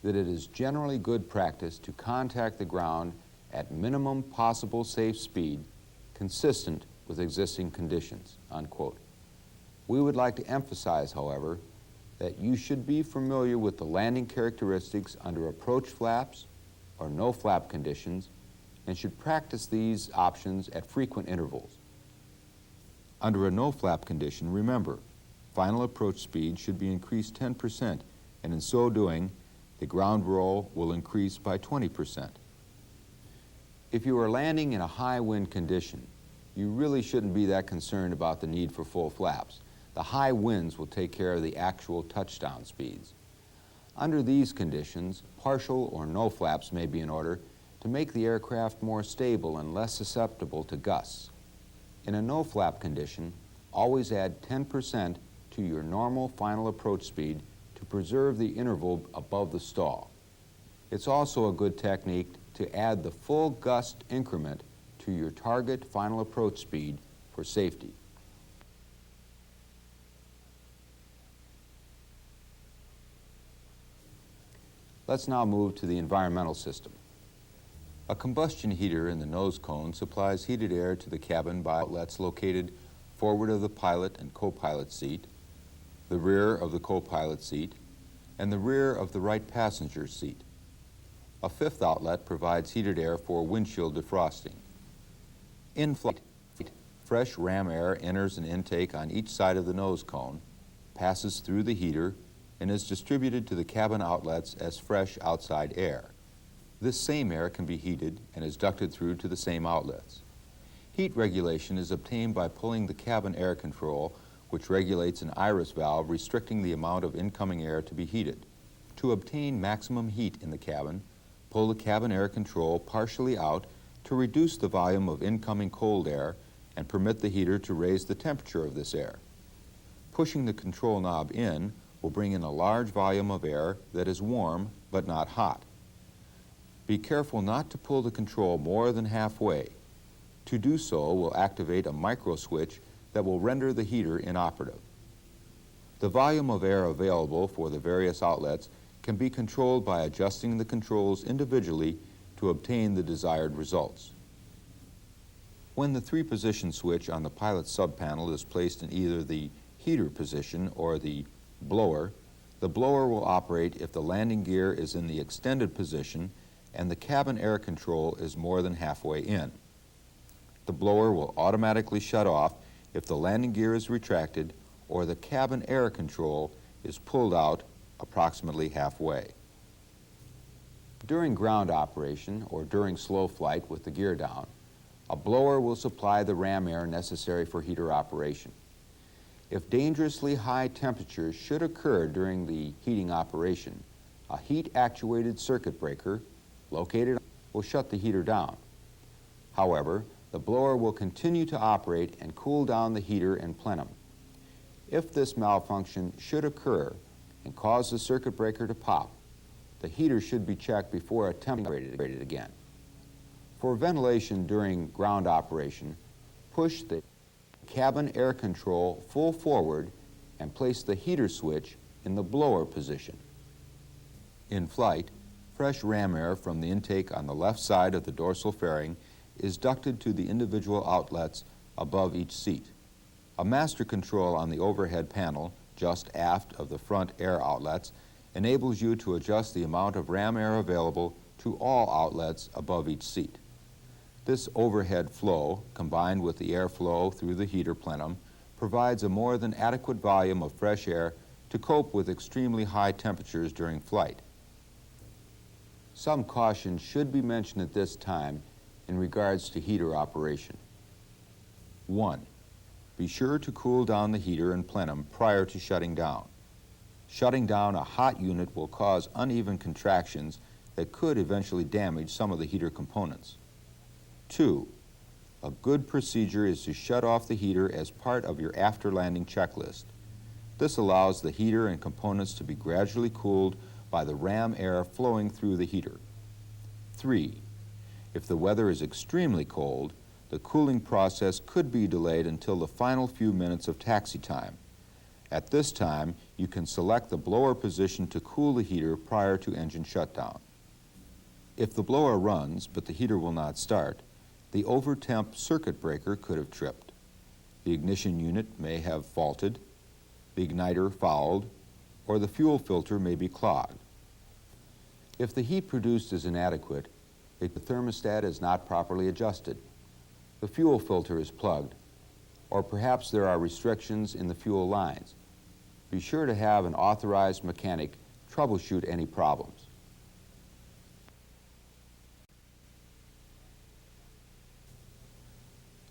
that it is generally good practice to contact the ground at minimum possible safe speed consistent with existing conditions, unquote. We would like to emphasize, however, that you should be familiar with the landing characteristics under approach flaps or no flap conditions and should practice these options at frequent intervals. Under a no flap condition, remember, final approach speed should be increased 10%, and in so doing, the ground roll will increase by 20%. If you are landing in a high wind condition, you really shouldn't be that concerned about the need for full flaps. The high winds will take care of the actual touchdown speeds. Under these conditions, partial or no flaps may be in order to make the aircraft more stable and less susceptible to gusts. In a no flap condition, always add 10% to your normal final approach speed to preserve the interval above the stall. It's also a good technique to add the full gust increment to your target final approach speed for safety. Let's now move to the environmental system. A combustion heater in the nose cone supplies heated air to the cabin by outlets located forward of the pilot and co-pilot seat, the rear of the co-pilot seat, and the rear of the right passenger seat. A fifth outlet provides heated air for windshield defrosting. In flight, fresh ram air enters an intake on each side of the nose cone, passes through the heater, and is distributed to the cabin outlets as fresh outside air. This same air can be heated and is ducted through to the same outlets. Heat regulation is obtained by pulling the cabin air control, which regulates an iris valve restricting the amount of incoming air to be heated. To obtain maximum heat in the cabin, pull the cabin air control partially out to reduce the volume of incoming cold air and permit the heater to raise the temperature of this air. Pushing the control knob in will bring in a large volume of air that is warm but not hot. Be careful not to pull the control more than halfway. To do so will activate a micro switch that will render the heater inoperative. The volume of air available for the various outlets can be controlled by adjusting the controls individually to obtain the desired results. When the three-position switch on the pilot's subpanel is placed in either the heater position or the blower will operate if the landing gear is in the extended position and the cabin air control is more than halfway in. The blower will automatically shut off if the landing gear is retracted or the cabin air control is pulled out approximately halfway. During ground operation or during slow flight with the gear down, a blower will supply the ram air necessary for heater operation. If dangerously high temperatures should occur during the heating operation, a heat-actuated circuit breaker located will shut the heater down. However, the blower will continue to operate and cool down the heater in plenum. If this malfunction should occur and cause the circuit breaker to pop, the heater should be checked before attempting to operate it again. For ventilation during ground operation, push the cabin air control full forward and place the heater switch in the blower position. In flight, fresh ram air from the intake on the left side of the dorsal fairing is ducted to the individual outlets above each seat. A master control on the overhead panel, just aft of the front air outlets, enables you to adjust the amount of ram air available to all outlets above each seat. This overhead flow, combined with the airflow through the heater plenum, provides a more than adequate volume of fresh air to cope with extremely high temperatures during flight. Some caution should be mentioned at this time in regards to heater operation. 1. Be sure to cool down the heater and plenum prior to shutting down. Shutting down a hot unit will cause uneven contractions that could eventually damage some of the heater components. 2. A good procedure is to shut off the heater as part of your after-landing checklist. This allows the heater and components to be gradually cooled by the ram air flowing through the heater. 3. If the weather is extremely cold, the cooling process could be delayed until the final few minutes of taxi time. At this time, you can select the blower position to cool the heater prior to engine shutdown. If the blower runs but the heater will not start, the over-temp circuit breaker could have tripped. The ignition unit may have faulted, the igniter fouled, or the fuel filter may be clogged. If the heat produced is inadequate, the thermostat is not properly adjusted, the fuel filter is plugged, or perhaps there are restrictions in the fuel lines. Be sure to have an authorized mechanic troubleshoot any problems.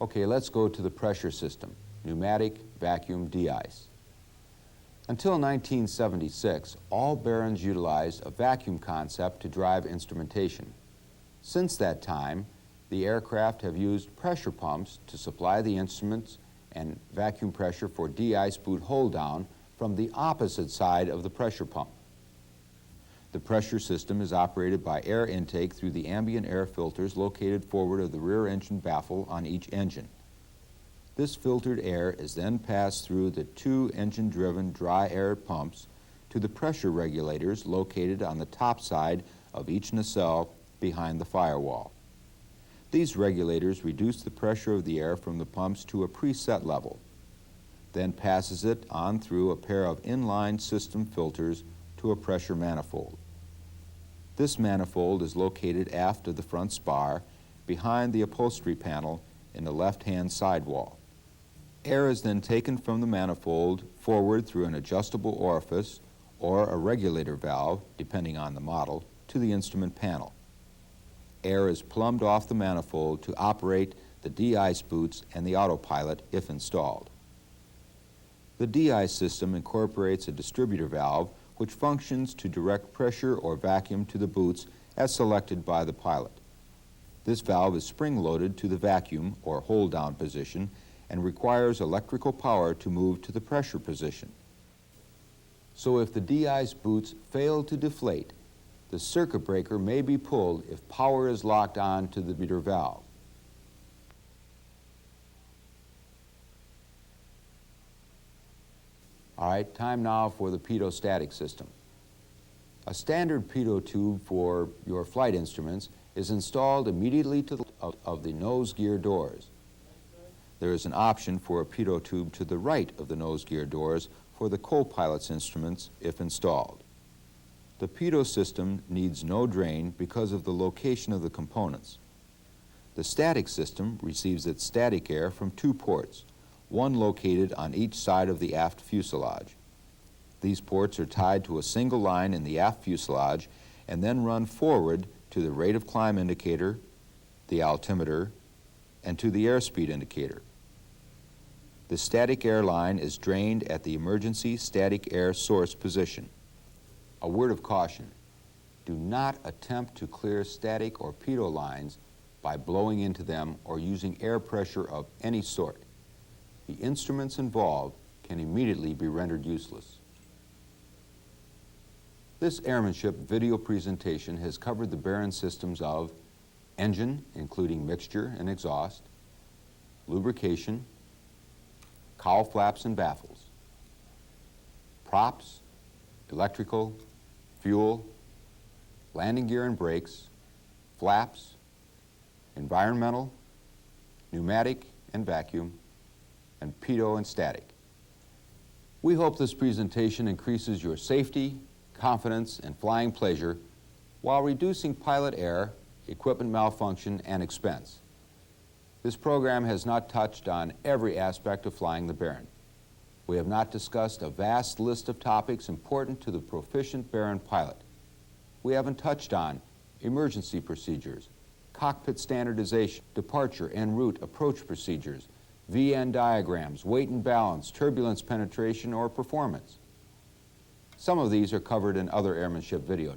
Okay, let's go to the pressure system, pneumatic, vacuum, de-ice. Until 1976, all Barons utilized a vacuum concept to drive instrumentation. Since that time, the aircraft have used pressure pumps to supply the instruments and vacuum pressure for de-ice boot hold down from the opposite side of the pressure pump. The pressure system is operated by air intake through the ambient air filters located forward of the rear engine baffle on each engine. This filtered air is then passed through the two engine-driven dry air pumps to the pressure regulators located on the top side of each nacelle behind the firewall. These regulators reduce the pressure of the air from the pumps to a preset level, then passes it on through a pair of inline system filters to a pressure manifold. This manifold is located aft of the front spar behind the upholstery panel in the left-hand sidewall. Air is then taken from the manifold forward through an adjustable orifice or a regulator valve, depending on the model, to the instrument panel. Air is plumbed off the manifold to operate the de-ice boots and the autopilot if installed. The de-ice system incorporates a distributor valve which functions to direct pressure or vacuum to the boots as selected by the pilot. This valve is spring-loaded to the vacuum or hold-down position and requires electrical power to move to the pressure position. So if the de-ice boots fail to deflate, the circuit breaker may be pulled if power is locked on to the distributor valve. All right, time now for the pitot-static system. A standard pitot tube for your flight instruments is installed immediately to the left of the nose gear doors. There is an option for a pitot tube to the right of the nose gear doors for the co-pilot's instruments if installed. The pitot system needs no drain because of the location of the components. The static system receives its static air from two ports, one located on each side of the aft fuselage. These ports are tied to a single line in the aft fuselage and then run forward to the rate of climb indicator, the altimeter, and to the airspeed indicator. The static air line is drained at the emergency static air source position. A word of caution: do not attempt to clear static or pitot lines by blowing into them or using air pressure of any sort. The instruments involved can immediately be rendered useless. This airmanship video presentation has covered the Baron systems of engine, including mixture and exhaust, lubrication, cowl flaps and baffles, props, electrical, fuel, landing gear and brakes, flaps, environmental, pneumatic and vacuum, and pitot and static. We hope this presentation increases your safety, confidence, and flying pleasure while reducing pilot error, equipment malfunction, and expense. This program has not touched on every aspect of flying the Baron. We have not discussed a vast list of topics important to the proficient Baron pilot. We haven't touched on emergency procedures, cockpit standardization, departure en route approach procedures, VN diagrams, weight and balance, turbulence penetration, or performance. Some of these are covered in other airmanship video